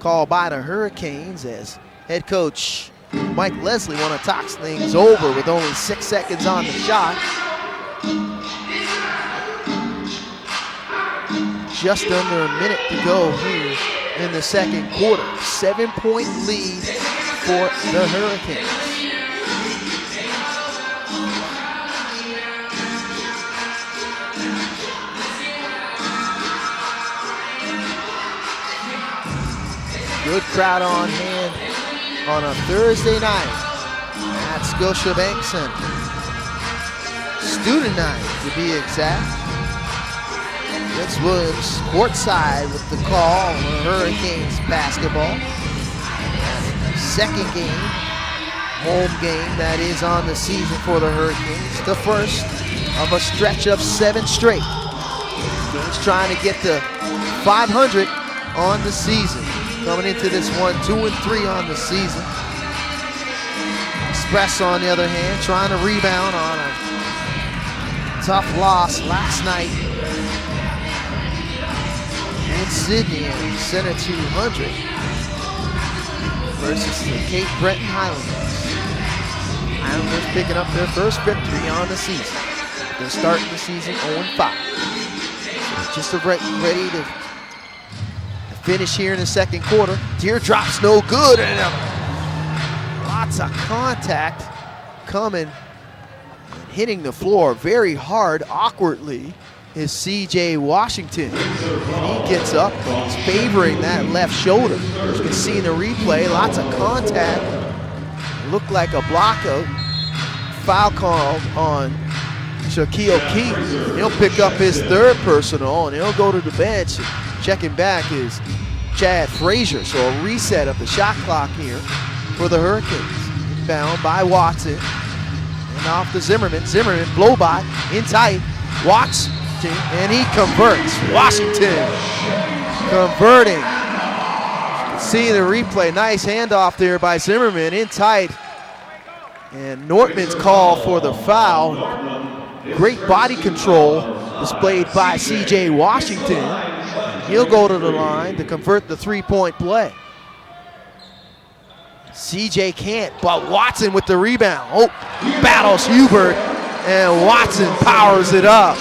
called by the Hurricanes as head coach Mike Leslie want to talk things over with only 6 seconds on the shot. just under a minute to go here in the second quarter. 7-point lead for the Hurricanes. Good crowd on hand on a Thursday night at Scotiabank Center. Student night, to be exact. Vince Williams courtside with the call on the Hurricanes basketball. Second game, home game that is on the season for the Hurricanes. The first of a stretch of 7 straight. Games trying to get to 500 on the season. Coming into this one, 2-3 on the season. Express, on the other hand, trying to rebound on a tough loss last night in Sydney and Center 200 versus the Cape Breton Highlanders. Highlanders picking up their first victory on the season. They're starting the season 0-5. So just ready to finish here in the second quarter. Teardrop's no good, and lots of contact coming and hitting the floor very hard, awkwardly, is C.J. Washington. And he gets up, but he's favoring that left shoulder. As you can see in the replay, lots of contact. Looked like a blockout. Foul call on Shaquille O'Keefe. He'll pick up his third personal, and he'll go to the bench. Checking back is Chad Frazier, so a reset of the shot clock here for the Hurricanes. Inbound by Watson, and off to Zimmerman. Zimmerman, blow by, in tight, Watson, and he converts. Washington converting. See the replay, nice handoff there by Zimmerman, in tight. And Nortman's call for the foul. Great body control displayed by C.J. Washington. He'll go to the line to convert the 3-point play. CJ can't, but Watson with the rebound. Oh, battles Hubert, and Watson powers it up.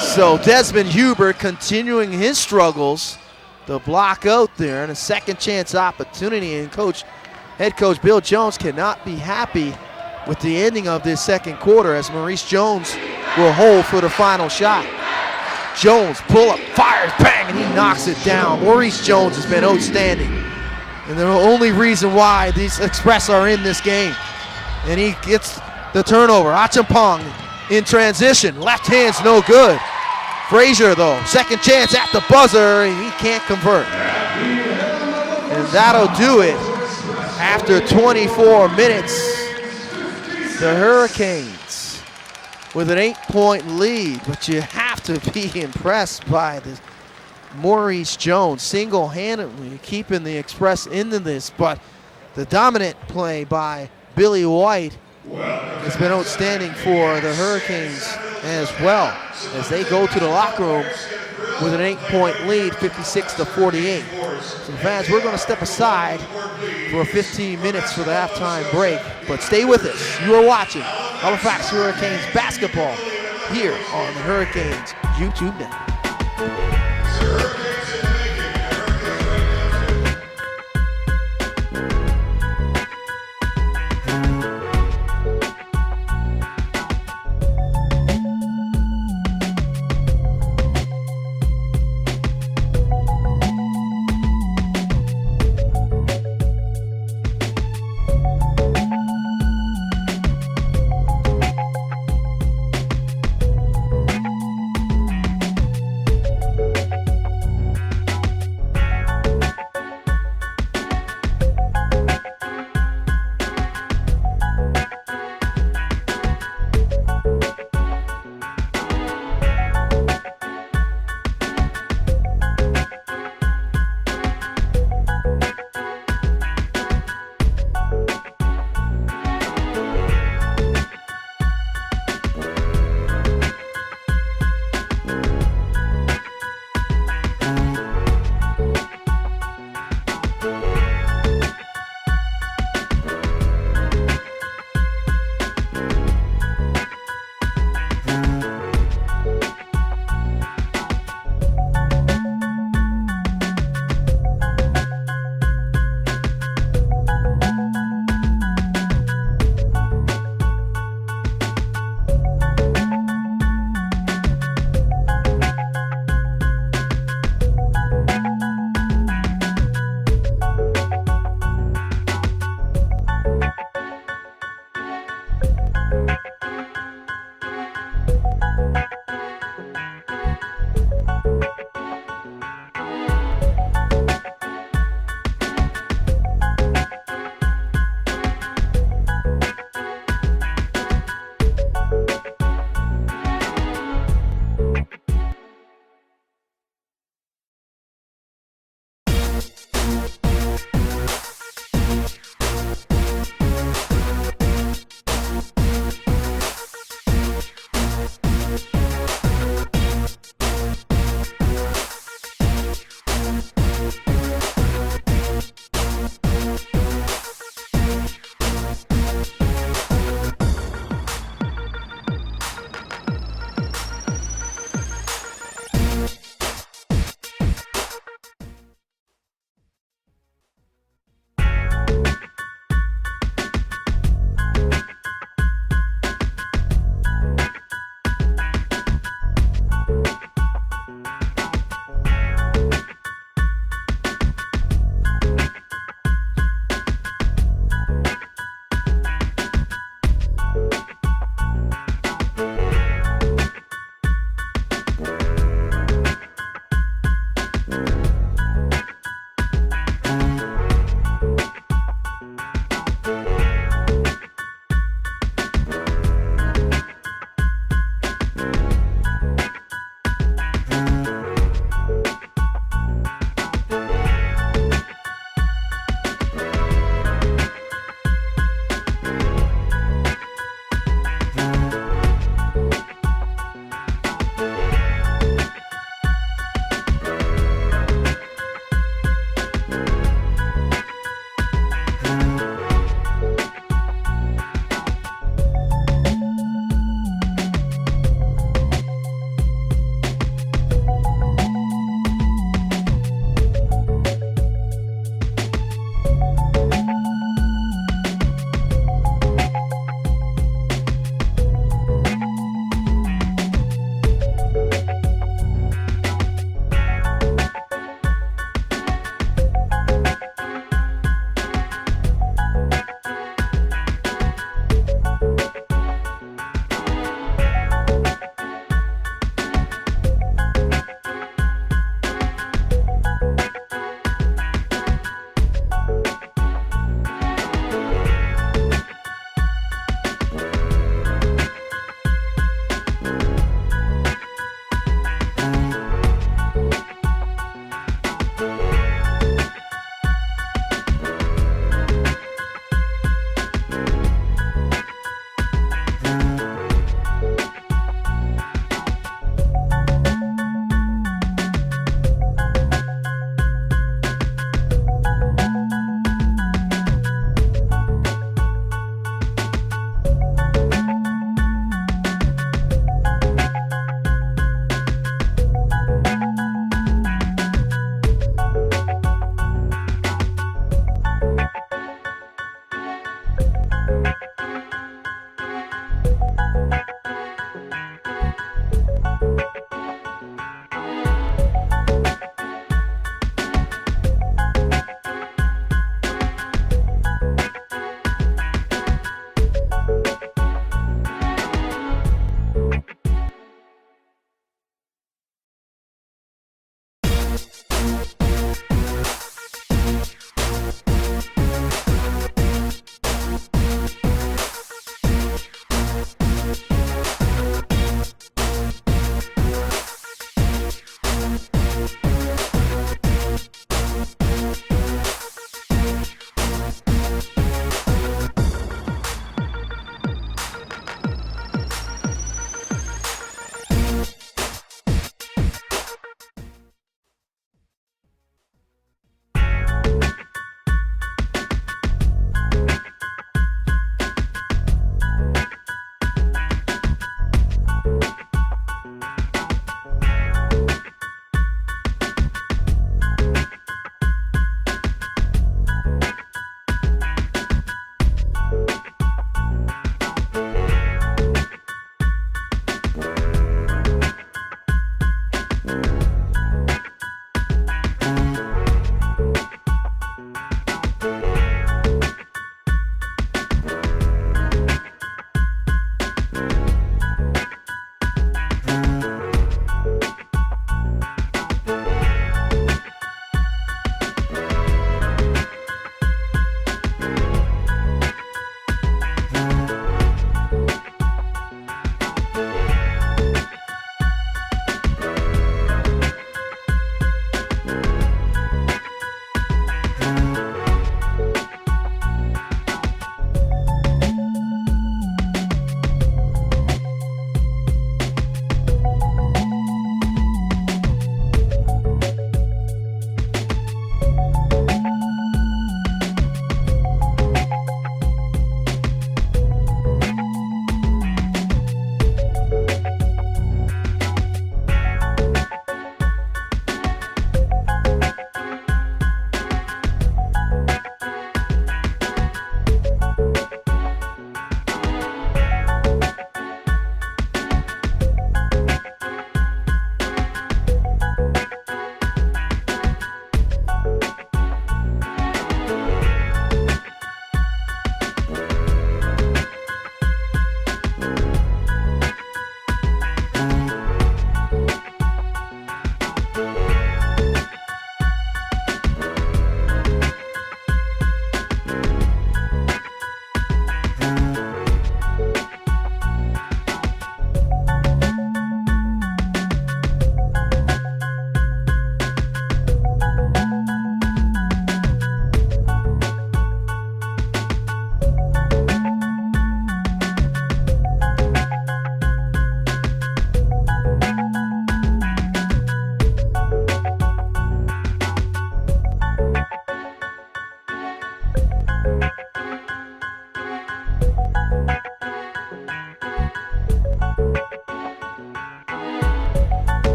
So Desmond Hubert continuing his struggles. The block out there, and a second chance opportunity, and head coach Bill Jones cannot be happy with the ending of this second quarter, as Maurice Jones will hold for the final shot. Jones, pull up, fires, bang, and he knocks it down. Maurice Jones has been outstanding, and the only reason why these Express are in this game. And he gets the turnover. Achampong in transition, left hand's no good. Frazier though, second chance at the buzzer, and he can't convert. And that'll do it. After 24 minutes, the Hurricanes with an 8-point lead, but you have to be impressed by this Maurice Jones single-handedly keeping the Express into this, but the dominant play by Billy White has been outstanding for the Hurricanes as well, as they go to the locker room with an 8-point lead, 56-48. So fans, we're going to step aside for 15 minutes for the halftime break, but stay with us. You are watching Halifax Hurricanes basketball here on the Hurricanes YouTube network.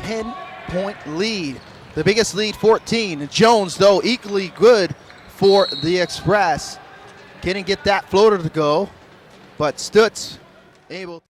10-point lead. The biggest lead, 14. Jones, though, equally good for the Express. Couldn't get that floater to go, but Stutz able.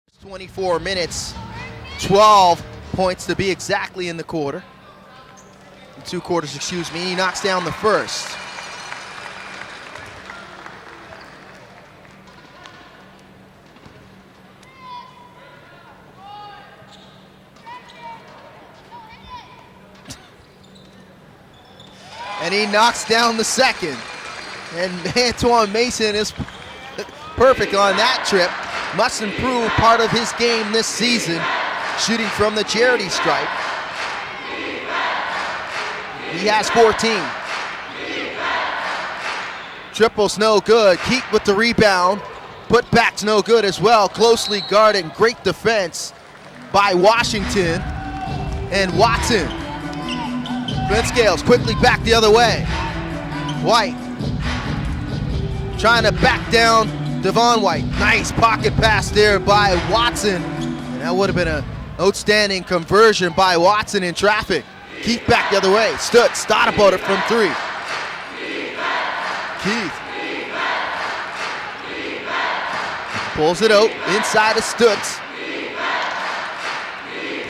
It's 24 minutes, 12 points to be exactly in the quarter. In 2 quarters, excuse me. He knocks down the first. And he knocks down the second. And Antoine Mason is perfect on that trip. Must improve part of his game this season, shooting from the charity stripe. He has 14. Triple's no good. Keith with the rebound. Put back's no good as well. Closely guarded. Great defense by Washington and Watson. Clint Scales quickly back the other way. White trying to back down Devon White. Nice pocket pass there by Watson. And that would have been an outstanding conversion by Watson in traffic. Keith back the other way. Stutz thought about it from three. Keith pulls it out inside of Stutz.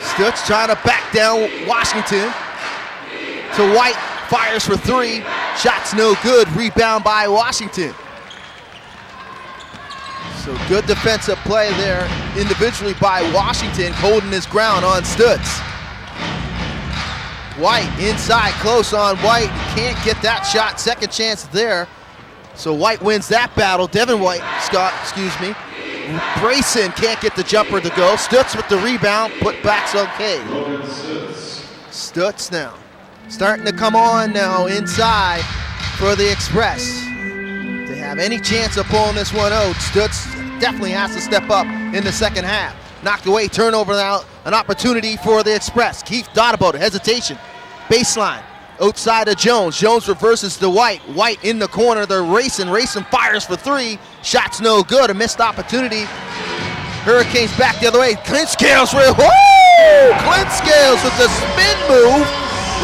Stutz trying to back down Washington to White. Fires for three. Shot's no good. Rebound by Washington. So good defensive play there individually by Washington, holding his ground on Stutz. White inside, close on White. Can't get that shot. Second chance there. So White wins that battle. Devin White, Brayson can't get the jumper to go. Stutz with the rebound. Put back's okay. Stutz now starting to come on now inside for the Express. If they have any chance of pulling this one out, Stutz definitely has to step up in the second half. Knocked away, turnover now, an opportunity for the Express. Keith thought about it, hesitation. Baseline, outside of Jones. Jones reverses to White. White in the corner, they're racing. Racing fires for three. Shot's no good, a missed opportunity. Hurricanes back the other way. Clint Scales, woo! Clint Scales with the spin move.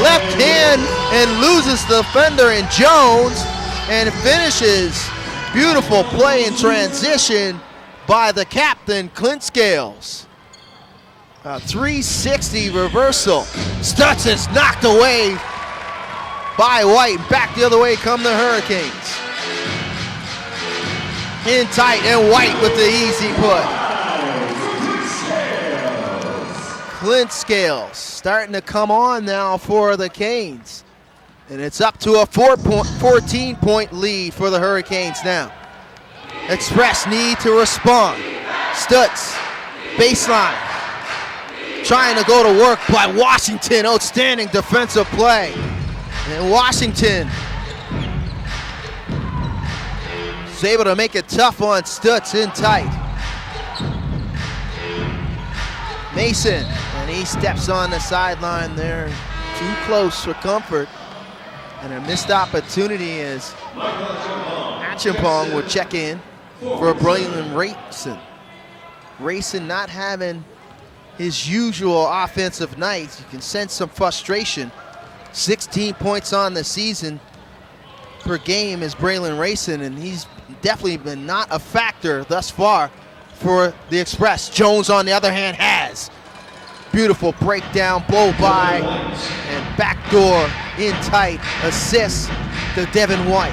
Left hand and loses the defender in Jones. And finishes. Beautiful play in transition by the captain, Clint Scales. A 360 reversal. Stutz is knocked away by White. Back the other way come the Hurricanes. In tight and White with the easy put. Clint Scales starting to come on now for the Canes. And it's up to a 14-point lead for the Hurricanes now. Express need to respond. Stutz, baseline. Trying to go to work by Washington. Outstanding defensive play. And Washington is able to make it tough on Stutz in tight. Mason, and he steps on the sideline there. Too close for comfort. And a missed opportunity as Achimpong would check in for Braylon Rayson. Rayson not having his usual offensive night. You can sense some frustration. 16 points on the season per game is Braylon Rayson, and he's definitely been not a factor thus far for the Express. Jones, on the other hand, has. Beautiful breakdown, blow by, and backdoor in tight assist to Devin White.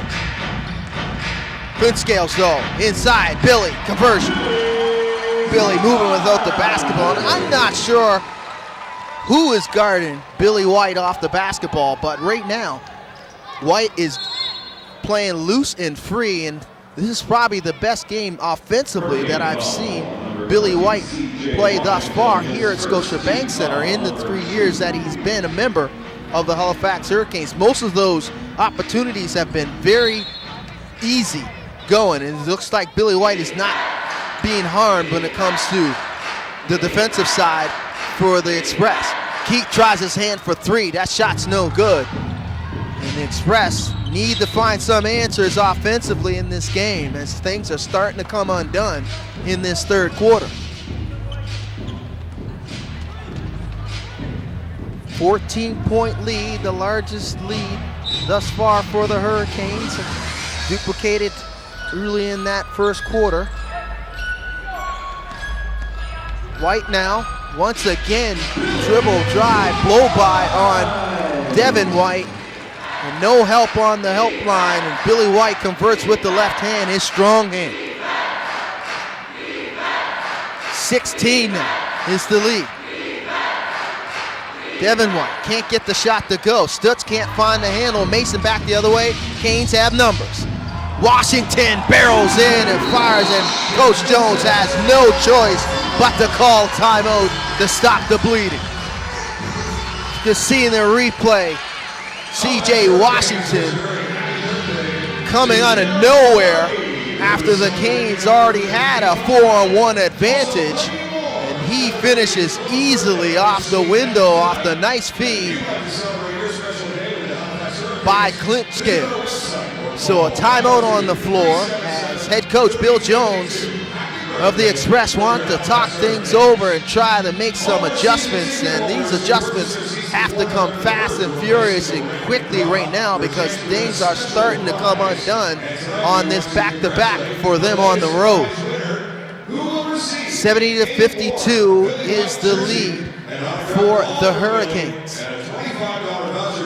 Clint Scales though, inside, Billy, conversion. Billy moving without the basketball. And I'm not sure who is guarding Billy White off the basketball, but right now, White is playing loose and free, and this is probably the best game offensively that I've seen Billy White play thus far here at Scotiabank Center in the 3 years that he's been a member of the Halifax Hurricanes. Most of those opportunities have been very easy going, and it looks like Billy White is not being harmed when it comes to the defensive side for the Express. Keith tries his hand for three. That shot's no good. And the Express need to find some answers offensively in this game as things are starting to come undone in this third quarter. 14-point lead, the largest lead thus far for the Hurricanes. Duplicated early in that first quarter. White now, once again, dribble, drive, blow by on Devin White. And no help on the help line, and Billy White converts with the left hand, his strong hand. 16 now is the lead. Devin White can't get the shot to go. Stutz can't find the handle. Mason back the other way. Canes have numbers. Washington barrels in and fires, and Coach Jones has no choice but to call timeout to stop the bleeding. Just seeing the replay, C.J. Washington coming out of nowhere after the Canes already had a 4-on-1 advantage, and he finishes easily off the window off the nice feed by Clint Scales. So a timeout on the floor as head coach Bill Jones of the Express want to talk things over and try to make some adjustments, and these adjustments have to come fast and furious and quickly right now because things are starting to come undone on this back-to-back for them on the road. 70-52 is the lead for the Hurricanes.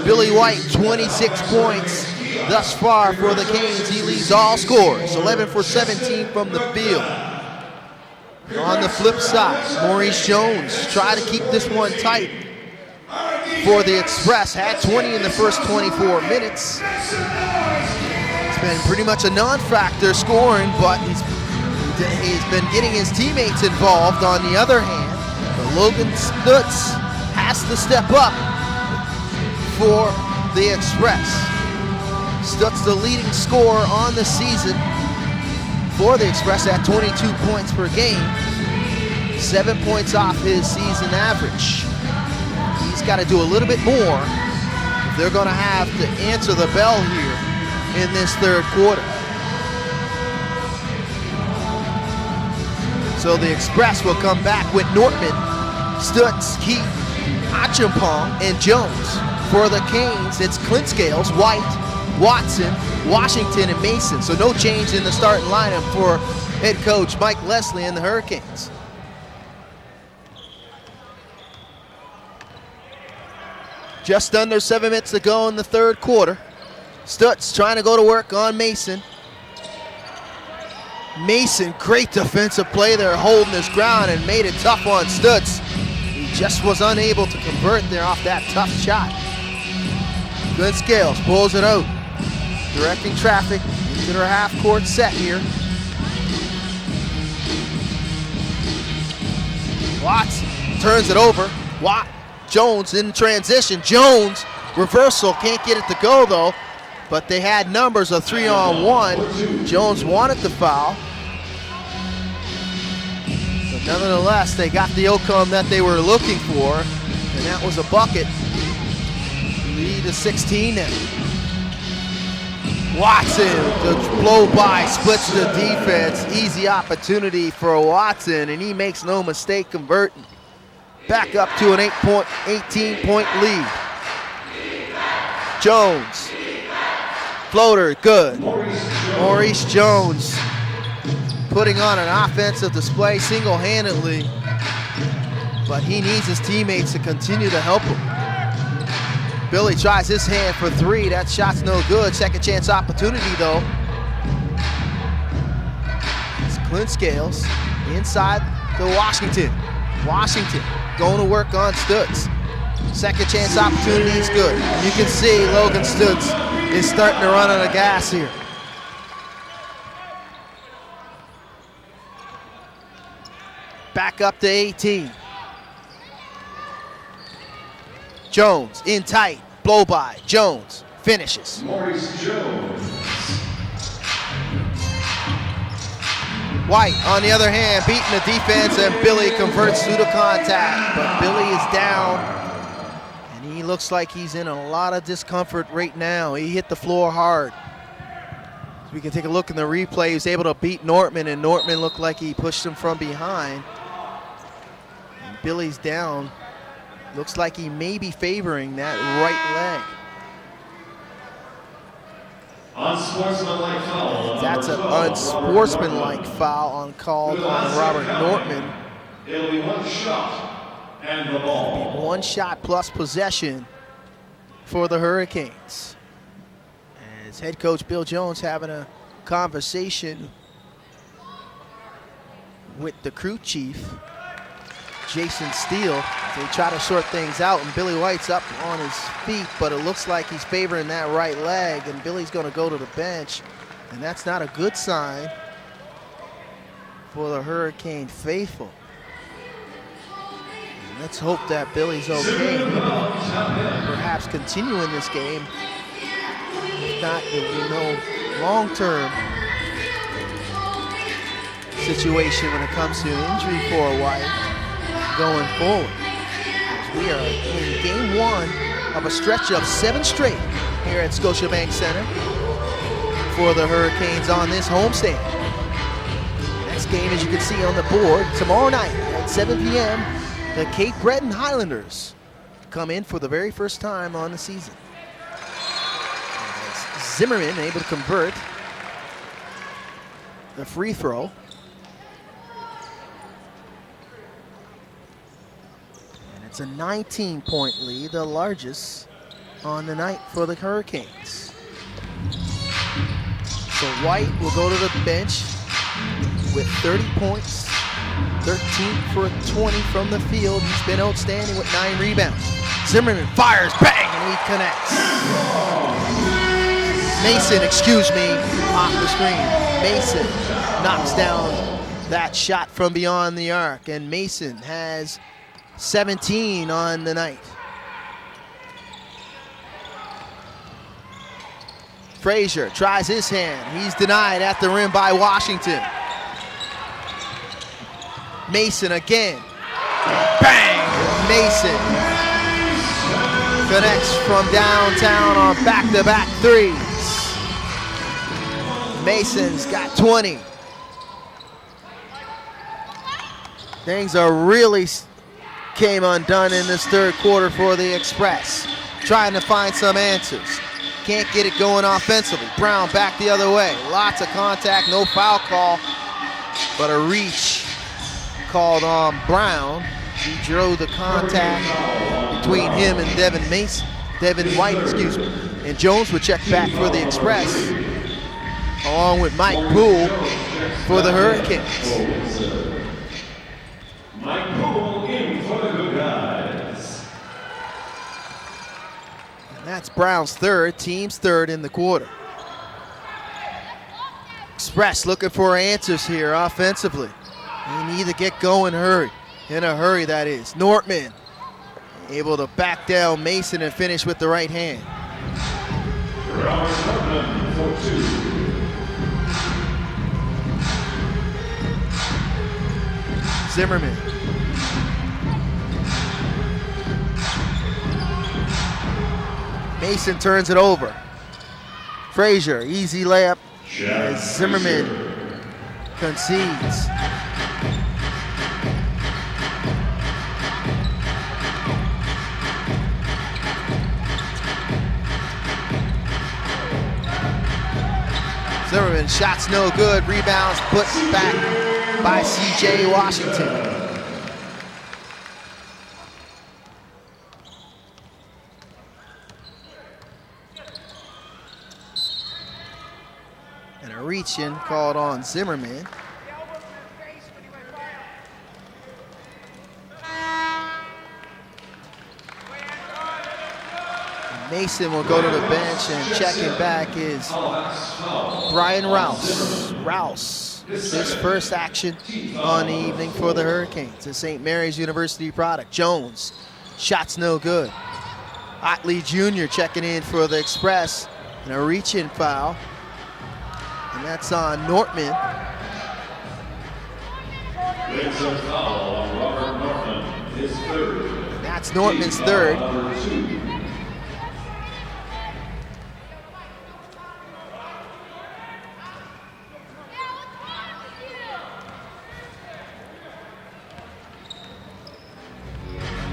Billy White, 26 points thus far for the Canes. He leads all scorers, 11 for 17 from the field. On the flip side, Maurice Jones tried to keep this one tight for the Express. Had 20 in the first 24 minutes. It's been pretty much a non-factor scoring, but he's been getting his teammates involved. On the other hand, Logan Stutz has to step up for the Express. Stutz, the leading scorer on the season for the Express at 22 points per game, 7 points off his season average. He's got to do a little bit more if they're going to have to answer the bell here in this third quarter. So the Express will come back with Nortman, Stutz, Keith, Achampong, and Jones. For the Canes, it's Clint Scales, White, Watson, Washington, and Mason. So no change in the starting lineup for head coach Mike Leslie and the Hurricanes. Just under 7 minutes to go in the third quarter. Stutz trying to go to work on Mason. Mason, great defensive play there, holding his ground and made it tough on Stutz. He just was unable to convert there off that tough shot. Clint Scales pulls it out, directing traffic into their half-court set here. Watts turns it over. Jones in transition. Jones, reversal, can't get it to go though, but they had numbers of 3-on-1. Jones wanted the foul. But nevertheless, they got the outcome that they were looking for, and that was a bucket. Lead to 16 now. Watson, the blow by, splits the defense. Easy opportunity for Watson, and he makes no mistake converting. Back up to an 18-point lead. Jones, floater, good. Maurice Jones putting on an offensive display single-handedly, but he needs his teammates to continue to help him. Billy tries his hand for three. That shot's no good. Second chance opportunity though. It's Clint Scales inside to Washington. Washington going to work on Stutz. Second chance opportunity is good. You can see Logan Stutz is starting to run out of gas here. Back up to 18. Jones in tight, blow by. Jones finishes. Maurice Jones. White, on the other hand, beating the defense, and Billy converts through the contact. But Billy is down, and he looks like he's in a lot of discomfort right now. He hit the floor hard. So we can take a look in the replay. He was able to beat Nortman, and Nortman looked like he pushed him from behind. And Billy's down. Looks like he may be favoring that right leg. Unsportsmanlike foul. That's an unsportsmanlike foul called on Robert Nortman. It'll be one shot and the ball. One shot plus possession for the Hurricanes. As head coach Bill Jones having a conversation with the crew chief. Jason Steele. They try to sort things out, and Billy White's up on his feet, but it looks like he's favoring that right leg, and Billy's going to go to the bench, and that's not a good sign for the Hurricane faithful. And let's hope that Billy's okay, perhaps continue in this game. If not, there will be no long-term situation when it comes to injury for White going forward. As we are in game one of a stretch of 7 straight here at Scotiabank Center for the Hurricanes on this homestand. Next game, as you can see on the board, tomorrow night at 7 p.m., the Cape Breton Highlanders come in for the very first time on the season. As Zimmerman able to convert the free throw. It's a 19-point lead, the largest on the night for the Hurricanes. So White will go to the bench with 30 points, 13 for 20 from the field. He's been outstanding with 9 rebounds. Zimmerman fires, bang, and he connects. Mason, excuse me, off the screen. Mason knocks down that shot from beyond the arc, and Mason has 17 on the night. Frazier tries his hand. He's denied at the rim by Washington. Mason again. Bang! Mason connects from downtown on back-to-back threes. Mason's got 20. Things are really came undone in this third quarter for the Express. Trying to find some answers. Can't get it going offensively. Brown back the other way. Lots of contact, no foul call, but a reach called on Brown. He drew the contact between him and Devin White, excuse me. And Jones would check back for the Express, along with Mike Poole for the Hurricanes. Mike Poole in for the good guys. And that's Brown's third, team's third in the quarter. Express looking for answers here offensively. They need to get going in a hurry that is. Nortman able to back down Mason and finish with the right hand. Zimmerman. Mason turns it over. Frazier, easy layup as Zimmerman concedes. Zimmerman, shots no good, rebounds put back by C.J. Washington. And a reach-in called on Zimmerman. Mason will go to the bench, and checking back is Brian Rouse. Rouse, his first action on the evening for the Hurricanes, a St. Mary's University product. Jones, shots no good. Otley Jr. checking in for the Express, and a reach-in foul. And that's on Nortman. It's a foul on Robert Nortman, his third. And that's Nortman's third.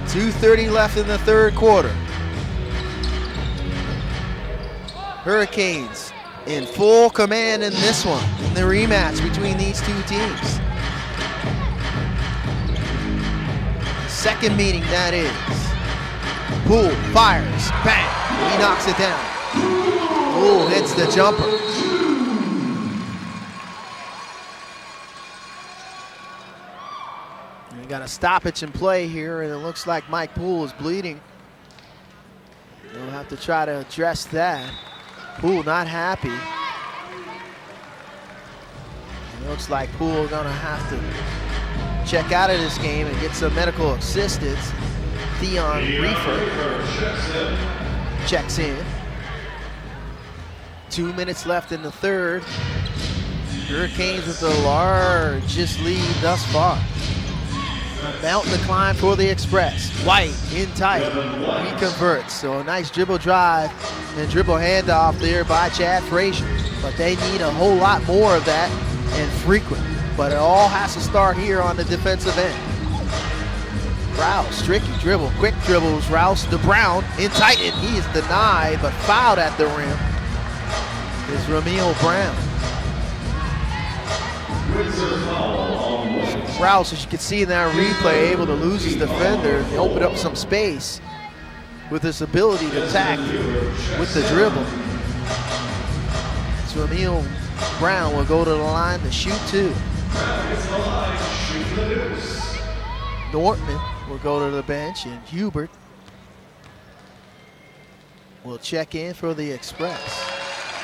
.230 left in the third quarter. Hurricanes in full command in this one, in the rematch between these two teams. Second meeting, that is. Poole fires, bang, he knocks it down. Poole hits the jumper. We got a stoppage in play here, and it looks like Mike Poole is bleeding. We'll have to try to address that. Poole not happy. It looks like Poole gonna have to check out of this game and get some medical assistance. Theon Reefer checks in. 2 minutes left in the third. Hurricanes with the largest lead thus far. A mountain to climb for the Express. White in tight, he converts. So a nice dribble drive and dribble handoff there by Chad Frazier. But they need a whole lot more of that and frequent. But it all has to start here on the defensive end. Rouse, tricky dribble, quick dribbles, Rouse to Brown in tight, and he is denied but fouled at the rim. Is Ramil Brown. Rouse, as you can see in that replay, able to lose his defender and open up some space with his ability to attack with the dribble. So Ramil Brown will go to the line to shoot two. Nortman will go to the bench, and Hubert will check in for the Express.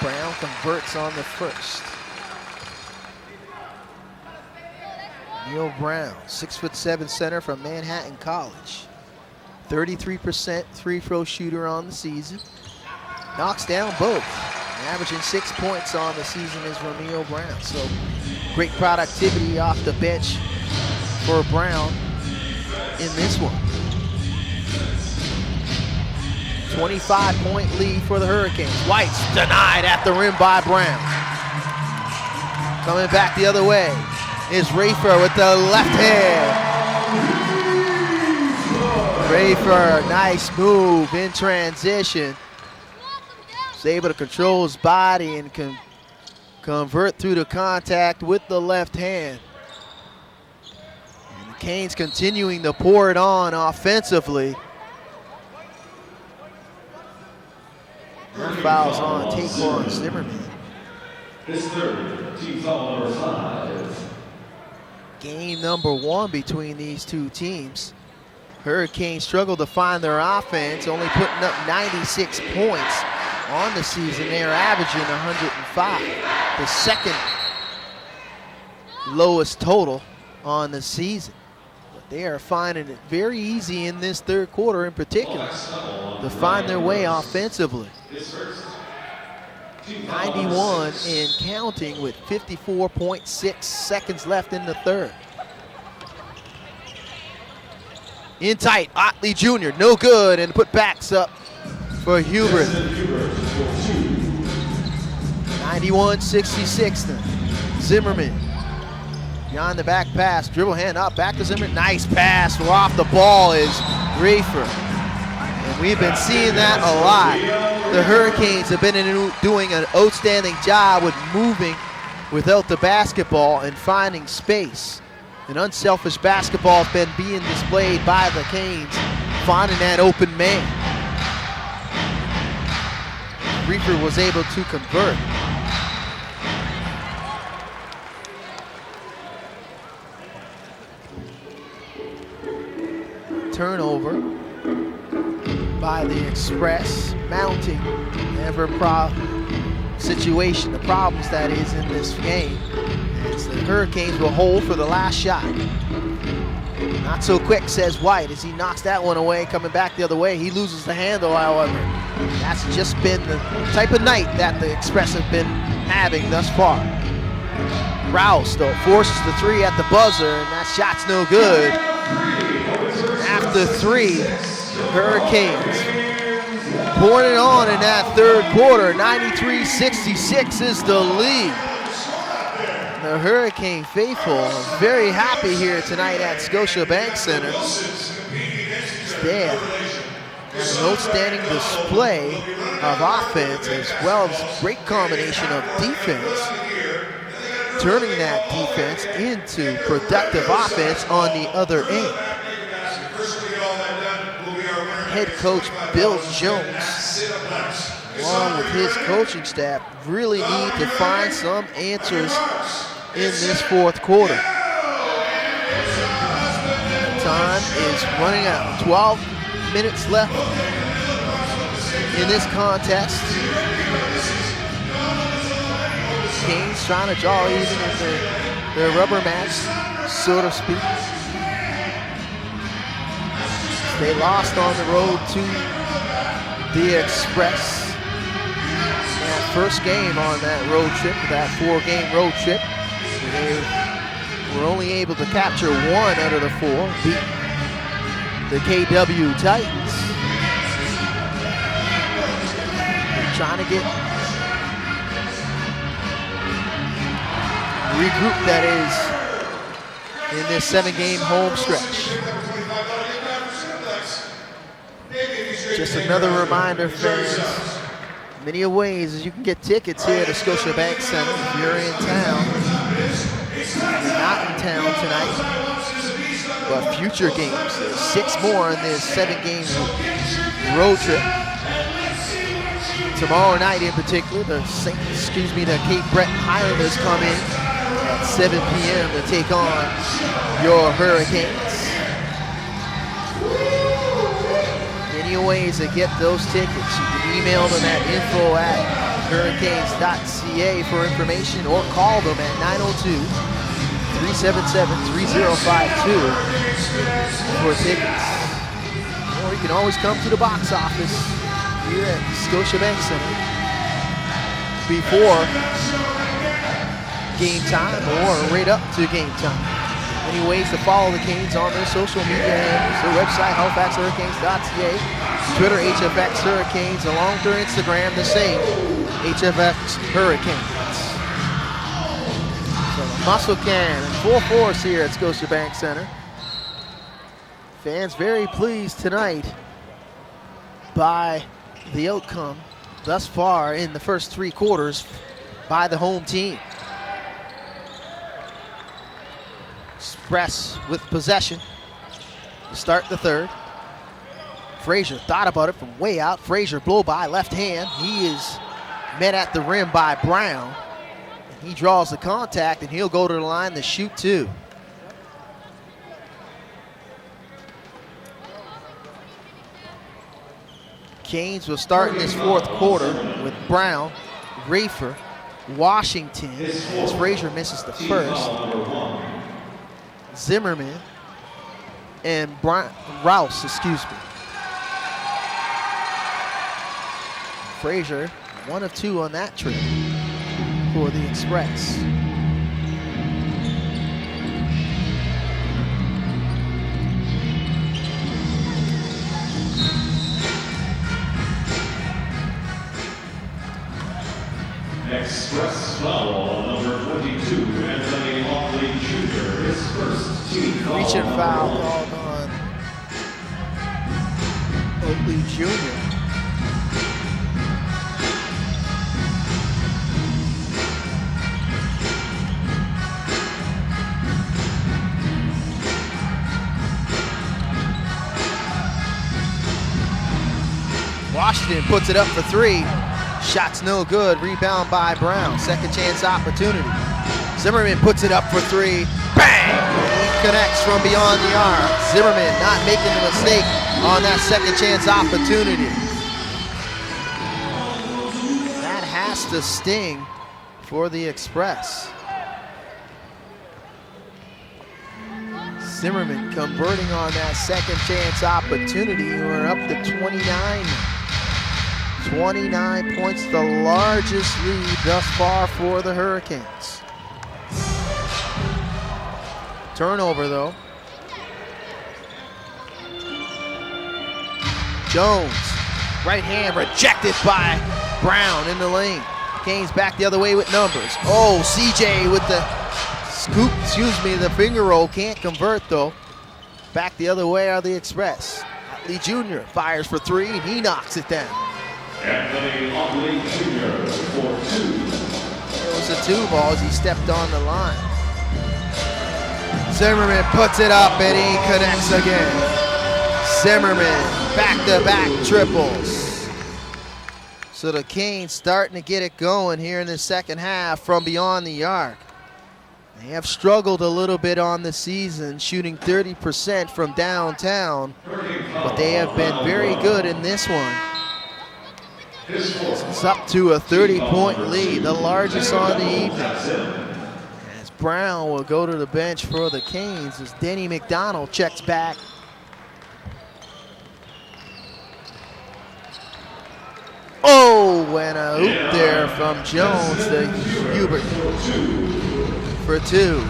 Brown converts on the first. Neil Brown, 6'7" center from Manhattan College. 33% free throw shooter on the season. Knocks down both. Averaging 6 points on the season is Ramil Brown. So great productivity off the bench for Brown in this one. 25-point lead for the Hurricanes. White's denied at the rim by Brown. Coming back the other way is Rafer with the left hand. Rafer, nice move in transition. He's able to control his body and can convert through the contact with the left hand. And the Canes continuing to pour it on offensively. No fouls on Taquan Zimmerman. His third, team foul number 5. Game number 1 between these two teams. Hurricanes struggle to find their offense, only putting up 96 points on the season. They're averaging 105, the second lowest total on the season. But they are finding it very easy in this third quarter in particular to find their way offensively. 91 and counting with 54.6 seconds left in the third. In tight, Otley Jr., no good, and put backs up for Hubert. 91-66 then. Zimmerman, beyond the back pass, dribble hand up, back to Zimmerman, nice pass, off the ball is Rafer. And we've been seeing that a lot. The Hurricanes have been doing an outstanding job with moving without the basketball and finding space. An unselfish basketball has been being displayed by the Canes, finding that open man. Reefer was able to convert. Turnover by the Express, mounting ever situation, the problems that is in this game. As the Hurricanes will hold for the last shot. Not so quick, says White, as he knocks that one away, coming back the other way. He loses the handle, however. That's just been the type of night that the Express have been having thus far. Rouse, though, forces the three at the buzzer, and that shot's no good. After three, Hurricanes pouring it on in that third quarter. 93-66 is the lead. The Hurricane faithful are very happy here tonight at Scotiabank Center. They have an outstanding display of offense as well as great combination of defense, turning that defense into productive offense on the other end. Head coach Bill Jones, along with his coaching staff, really need to find some answers in this fourth quarter. time is running out. 12 minutes left in this contest. Canes trying to draw even in their rubber match, so to speak. They lost on the road to the Express. That first game on that road trip, that 4-game road trip. They were only able to capture 1 out of the 4, beat the KW Titans. They're trying to get regroup, that is, in this 7-game home stretch. Just another reminder, fans, many ways as you can get tickets here at the Scotiabank Center if you're in town. If you're not in town tonight, but future games. There's 6 more in this 7-game road trip. Tomorrow night in particular, the Cape Breton Highlanders come in at 7 p.m. to take on your Hurricanes. Many ways to get those tickets. You can email them at info@hurricanes.ca for information, or call them at 902-377-3052 for tickets. Or you can always come to the box office here at Scotiabank Center before game time or right up to game time. Many ways to follow the Canes on their social media handles. Their website, halifaxhurricanes.ca, Twitter, HFX Hurricanes, along with their Instagram, the same, HFX Hurricanes. So the Muscle Can in full force here at Scotiabank Center. Fans very pleased tonight by the outcome thus far in the first 3 quarters by the home team. Express with possession to start the 3rd. Frazier thought about it from way out. Frazier blow by left hand. He is met at the rim by Brown. He draws the contact and he'll go to the line to shoot 2. Canes will start in this 4th quarter with Brown, Rafer, Washington, as Frazier misses the first. Zimmerman and Rouse, Frazier, 1 of 2 on that trip for the Express. Express foul number 22, Anthony Lockley Jr., his first team foul. Reaching foul called on Oakley Jr. Washington puts it up for 3. Shot's no good. Rebound by Brown. Second chance opportunity. Zimmerman puts it up for 3. Bang! He connects from beyond the arc. Zimmerman not making the mistake on that second chance opportunity. That has to sting for the Express. Zimmerman converting on that second chance opportunity. We're up to 29. 29 points, the largest lead thus far for the Hurricanes. Turnover though. Jones, right hand rejected by Brown in the lane. Canes back the other way with numbers. Oh, CJ with the scoop, the finger roll, can't convert though. Back the other way are the Express. Lee Jr. fires for 3 and he knocks it down. Anthony Lockley Jr. for 2. It was a 2 ball as he stepped on the line. Zimmerman puts it up and he connects again. Zimmerman, back-to-back triples. So the Canes starting to get it going here in the second half from beyond the arc. They have struggled a little bit on the season, shooting 30% from downtown, but they have been very good in this one. It's up to a 30-point lead, the largest on the evening. As Brown will go to the bench for the Canes as Denny McDonald checks back. Oh, and a hoop there from Jones to Hubert for two.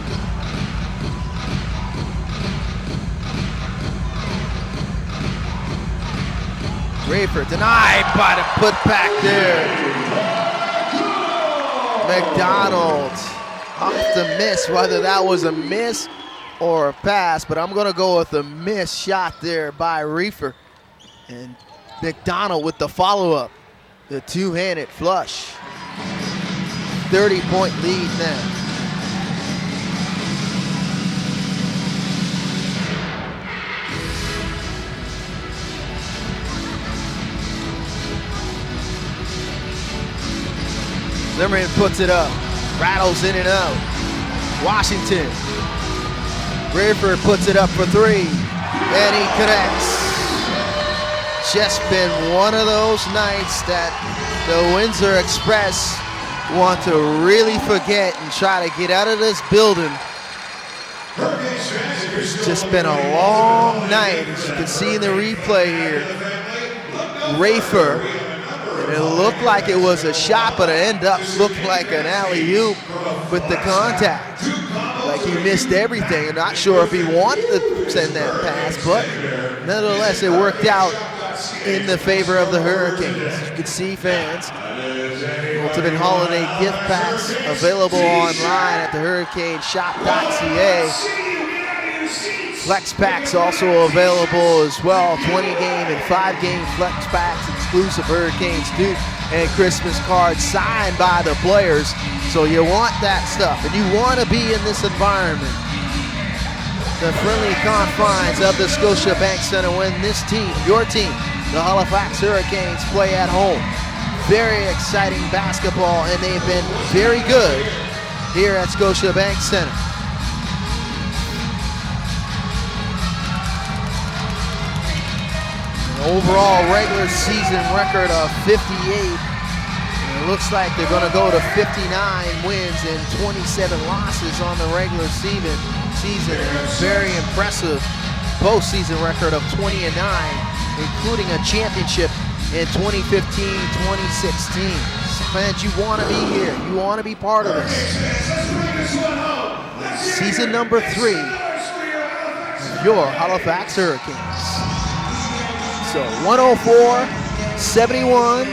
Rayford denied by the putback there. McDonald off the miss, whether that was a miss or a pass, but I'm gonna go with a miss shot there by Reefer. And McDonald with the follow-up, the two-handed flush. 30-point lead now. Zimmerman puts it up, rattles in and out. Washington. Rayford puts it up for three, and he connects. Just been one of those nights that the Windsor Express want to really forget and try to get out of this building. It's just been a long night, as you can see in the replay here. Rayford, and it looked like it was a shot, but it ended up looking like an alley-oop with the contact. Like he missed everything. I'm not sure if he wanted to send that pass, but nonetheless, it worked out in the favor of the Hurricanes. As you can see, fans, Ultimate Holiday gift packs available online at the hurricaneshop.ca. Flex packs also available as well. 20-game and 5-game flex packs, exclusive Hurricanes Duke, and Christmas cards signed by the players. So you want that stuff, and you want to be in this environment. The friendly confines of the Scotiabank Center when this team, your team, the Halifax Hurricanes, play at home. Very exciting basketball, and they've been very good here at Scotiabank Center. Overall regular season record of 58. And it looks like they're going to go to 59 wins and 27 losses on the regular season. And a very impressive postseason record of 20-9, including a championship in 2015-2016. So fans, you want to be here. You want to be part of this. Season number 3 of your Halifax Hurricanes. So 104-71,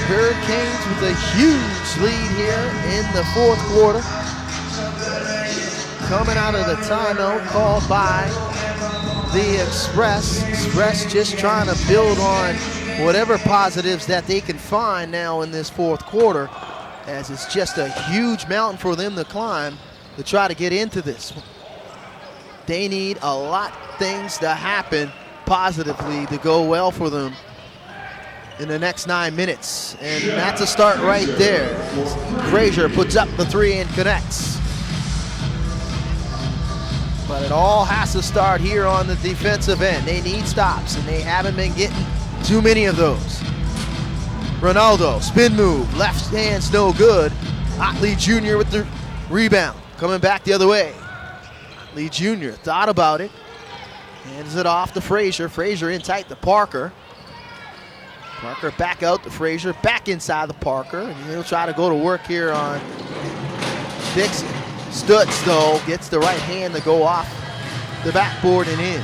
Hurricanes with a huge lead here in the fourth quarter. Coming out of the timeout called by the Express. Express just trying to build on whatever positives that they can find now in this fourth quarter, as it's just a huge mountain for them to climb to try to get into this. They need a lot of things to happen positively to go well for them in the next 9 minutes, and that's a start right there. Frazier puts up the three and connects, but it all has to start here on the defensive end. They need stops, and they haven't been getting too many of those. Ronaldo, spin move, left hand's no good. Otley Jr. with the rebound, coming back the other way. Otley Jr. thought about it, hands it off to Frazier. Frazier in tight to Parker. Parker back out to Frazier, back inside the Parker, and he'll try to go to work here on Dixon. Stutz, though, gets the right hand to go off the backboard and in.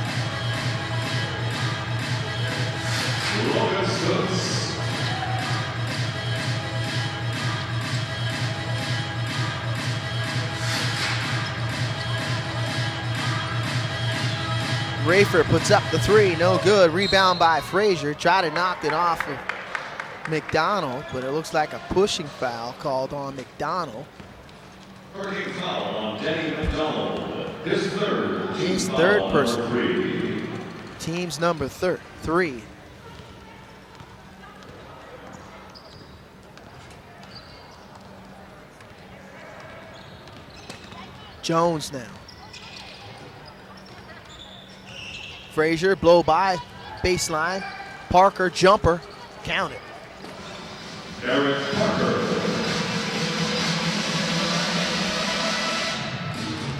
Rayford puts up the three, no good. Rebound by Frazier. Try to knock it off of McDonald, but it looks like a pushing foul called on McDonald. Personal foul on Denny McDonald. His third personal. Team's number 3. Jones now. Frazier, blow by, baseline. Parker, jumper, count it. Eric Parker.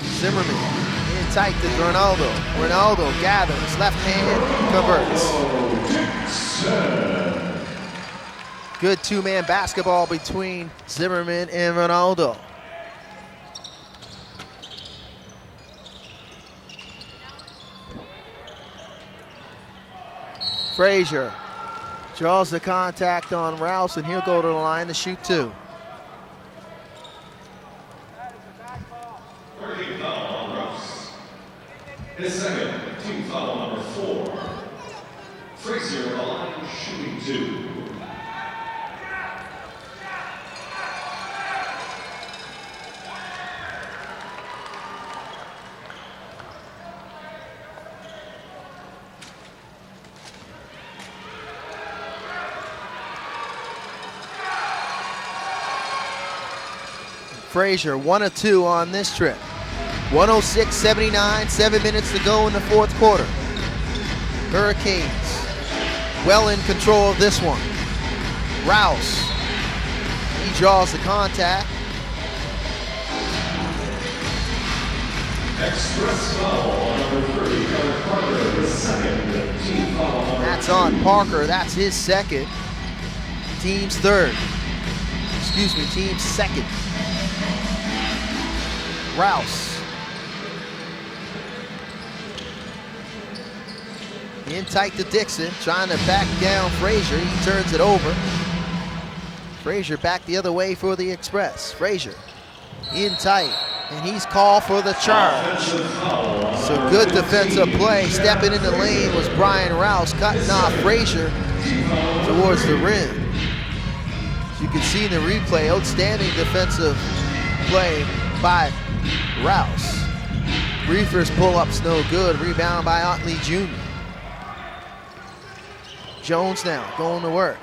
Zimmerman in tight to Ronaldo. Ronaldo gathers, left hand, converts. Good two-man basketball between Zimmerman and Ronaldo. Frazier draws the contact on Rouse, and he'll go to the line to shoot two. His second, team foul number 4. Frazier on the line, shooting two. Frazier, 1 of 2 on this trip. 106-79, 7 minutes to go in the fourth quarter. Hurricanes well in control of this one. Rouse, he draws the contact. Express foul on number 3, Eric Parker, the second, team foul number That's on Parker, that's his second. Team's third. Excuse me, team's second. Rouse. In tight to Dixon, trying to back down Frazier. He turns it over. Frazier back the other way for the Express. Frazier in tight, and he's called for the charge. So good defensive play. Stepping in the lane was Brian Rouse, cutting off Frazier towards the rim. As you can see in the replay, outstanding defensive play by Rouse. Reefer's pull-up's no good. Rebound by Otley Jr. Jones now going to work.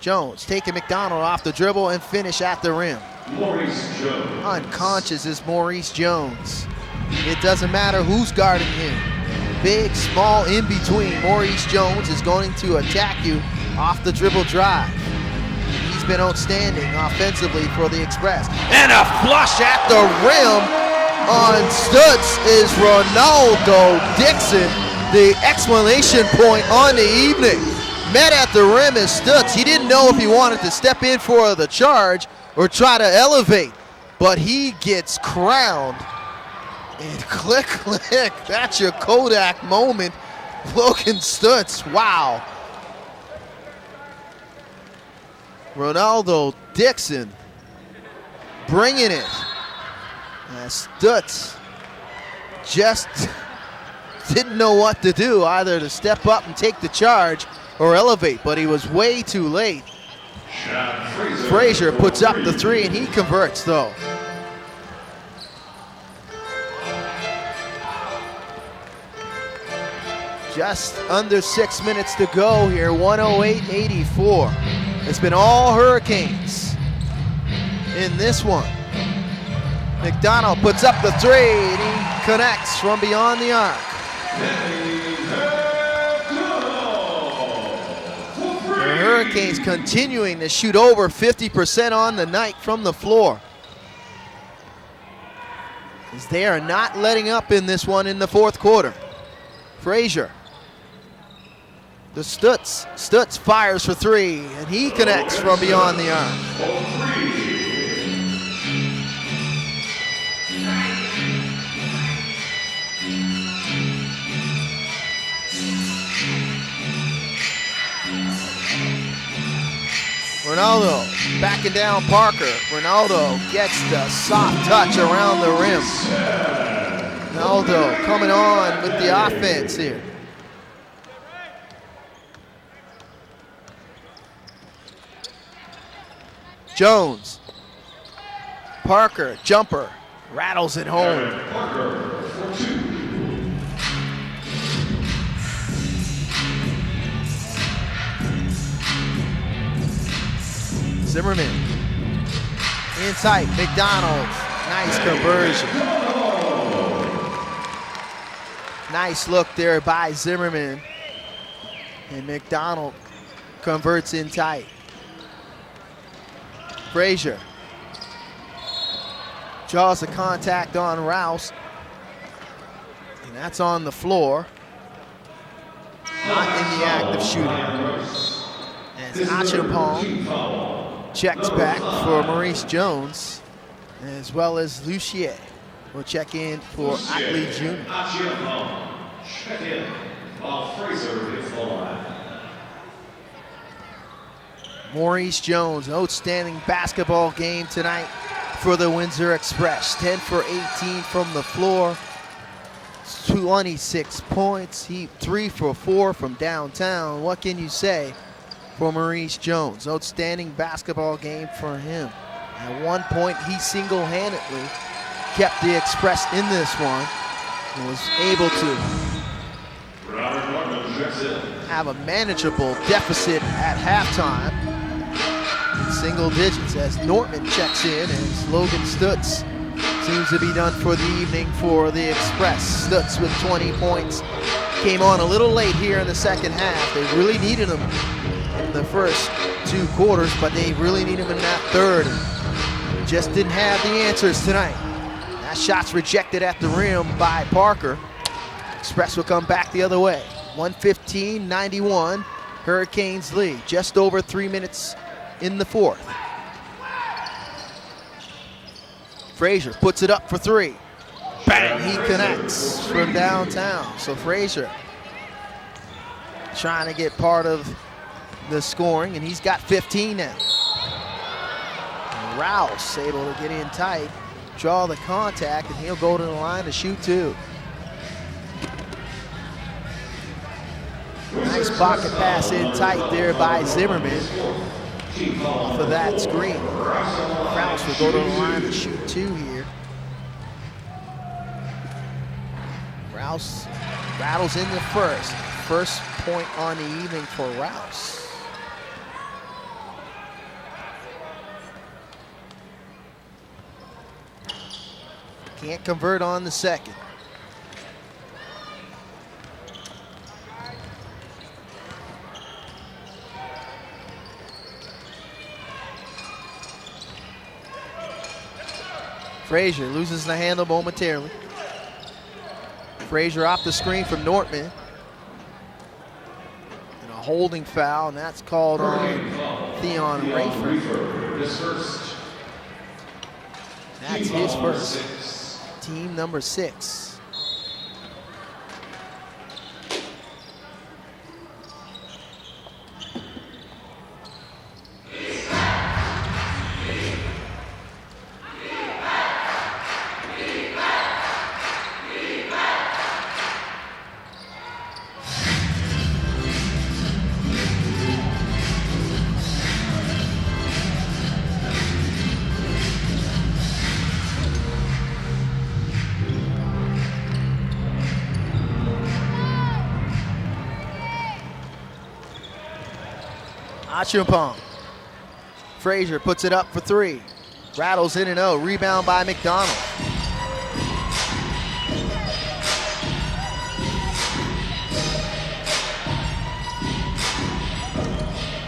Jones taking McDonald off the dribble and finish at the rim. Maurice Jones. Unconscious is Maurice Jones. It doesn't matter who's guarding him. Big, small, in between. Maurice Jones is going to attack you off the dribble drive. He's been outstanding offensively for the Express. And a flush at the rim on Stutz is Ronaldo Dixon. The exclamation point on the evening. Met at the rim is Stutz. He didn't know if he wanted to step in for the charge or try to elevate, but he gets crowned. And click, click, that's your Kodak moment. Logan Stutz, wow. Ronaldo Dixon bringing it. Stutz just didn't know what to do, either to step up and take the charge or elevate, but he was way too late. Frazier puts up the three, and he converts, though. Just under 6 minutes to go here, 108-84. It's been all Hurricanes in this one. McDonald puts up the three, and he connects from beyond the arc. The Hurricanes continuing to shoot over 50% on the night from the floor, as they are not letting up in this one in the fourth quarter. Frazier. The Stutz fires for three, and he connects from beyond the arc. Ronaldo backing down Parker. Ronaldo gets the soft touch around the rim. Ronaldo coming on with the offense here. Jones. Parker, jumper, rattles it home. Zimmerman in tight, McDonald Nice conversion. Nice look there by Zimmerman. And McDonald converts in tight. Frazier draws the contact on Rouse. And that's on the floor. Not in the act of shooting. As Achimpong checks back for Maurice Jones, as well as Lucier will check in for Ackley Jr. Achimpong check in while Fraser hits the line. Maurice Jones, an outstanding basketball game tonight for the Windsor Express. 10 for 18 from the floor, 26 points. He 3 for 4 from downtown. What can you say for Maurice Jones? Outstanding basketball game for him. At one point, he single-handedly kept the Express in this one and was able to have a manageable deficit at halftime. Single digits as Nortman checks in, as Logan Stutz seems to be done for the evening for the Express. Stutz with 20 points. Came on a little late here in the second half. They really needed him in the first 2 quarters, but they really need him in that third. Just didn't have the answers tonight. That shot's rejected at the rim by Parker. Express will come back the other way. 115-91, Hurricanes lead. Just over 3 minutes in the fourth. Frazier puts it up for 3. Bang, he connects from downtown. So Frazier trying to get part of the scoring, and he's got 15 now. And Rouse able to get in tight, draw the contact, and he'll go to the line to shoot 2. Nice pocket pass in tight there by Zimmerman. Off of that screen. Rouse will go to the line to shoot 2 here. Rouse rattles in the first. First point on the evening for Rouse. Can't convert on the second. Frazier loses the handle momentarily. Frazier off the screen from Nortman. And a holding foul, and that's called on Theon Rayford. That's his first. Team number 6. Achimpong. Frazier puts it up for 3. Rattles in and out. Rebound by McDonald.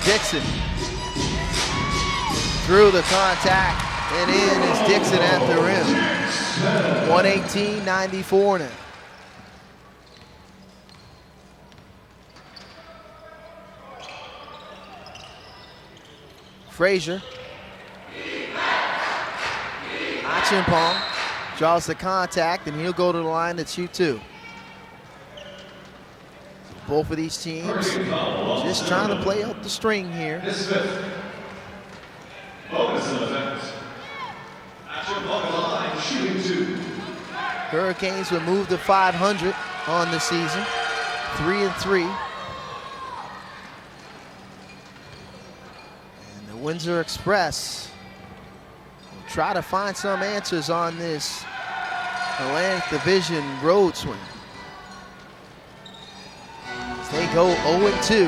Dixon. Through the contact and in is Dixon at the rim. 118-94 now. Frazier. Achimpong draws the contact, and he'll go to the line to shoot 2. Both of these teams just trying to play out the string here. Hurricanes will move to 500 on the season, 3-3. Windsor Express will try to find some answers on this Atlantic Division road swing. As they go 0-2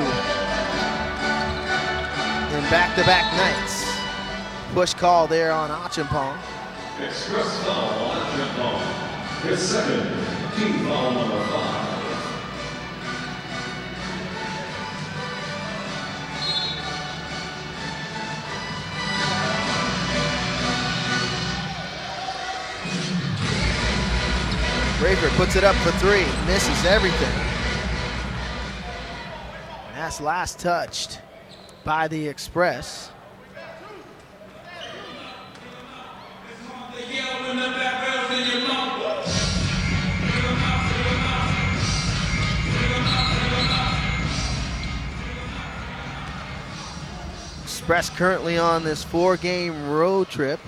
in back-to-back nights. Push call there on Achimpong. Express foul on jump ball. His second, team foul number 5. Rafer puts it up for 3, misses everything. And that's last touched by the Express. Express currently on this 4-game road trip.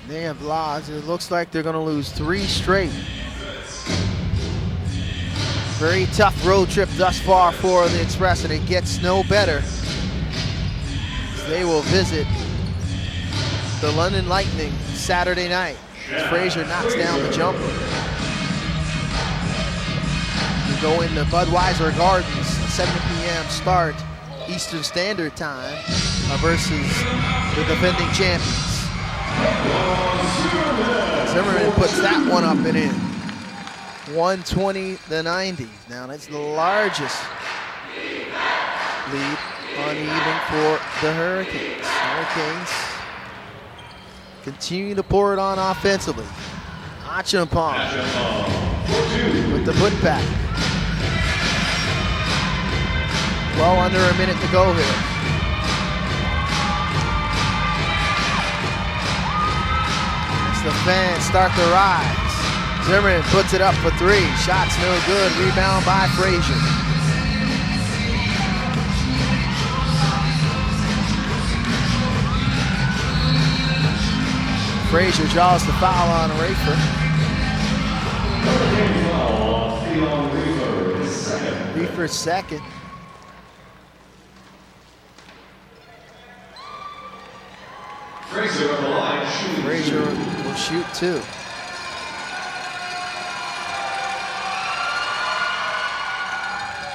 They have lost. It looks like they're going to lose 3 straight. Very tough road trip thus far for the Express, and it gets no better. They will visit the London Lightning Saturday night. Frazier knocks down the jumper. We go into Budweiser Gardens, 7 p.m. start, Eastern Standard Time, versus the defending champions. Zimmerman puts that one up and in. 120-90. Now that's the largest lead uneven for the Hurricanes. Hurricanes continue to pour it on offensively. Achampong with the putback. Well under a minute to go here. The fans start to rise. Zimmerman puts it up for 3. Shots no good. Rebound by Frazier. Frazier draws the foul on Rafer. Rafer's second. Frazier on the line, shooting. Frazier will shoot 2.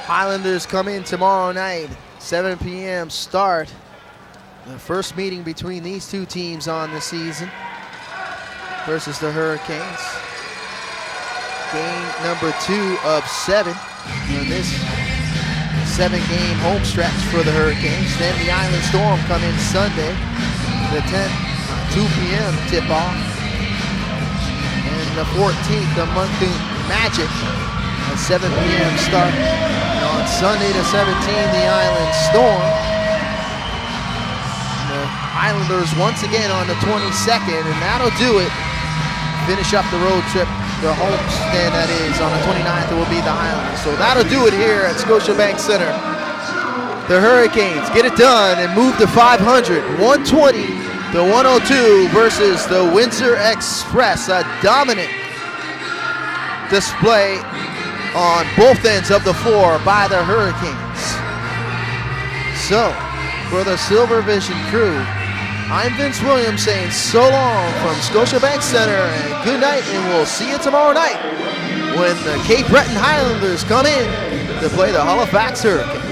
Highlanders come in tomorrow night, 7 p.m. start. The first meeting between these 2 teams on the season versus the Hurricanes. Game number 2 of 7 in this 7-game home stretch for the Hurricanes. Then the Island Storm come in Sunday, the 2 p.m. tip-off. And the 14th, the Moncton Magic, a 7 p.m. start. And on Sunday the 17th, the Island Storm. And the Islanders once again on the 22nd, and that'll do it. Finish up the road trip. The homestand, that is, on the 29th, it will be the Highlanders. So that'll do it here at Scotiabank Center. The Hurricanes get it done and move to 500, 120-102 versus the Windsor Express. A dominant display on both ends of the floor by the Hurricanes. So, for the Silver Vision crew, I'm Vince Williams saying so long from Scotiabank Center and good night, and we'll see you tomorrow night when the Cape Breton Highlanders come in to play the Halifax Hurricanes.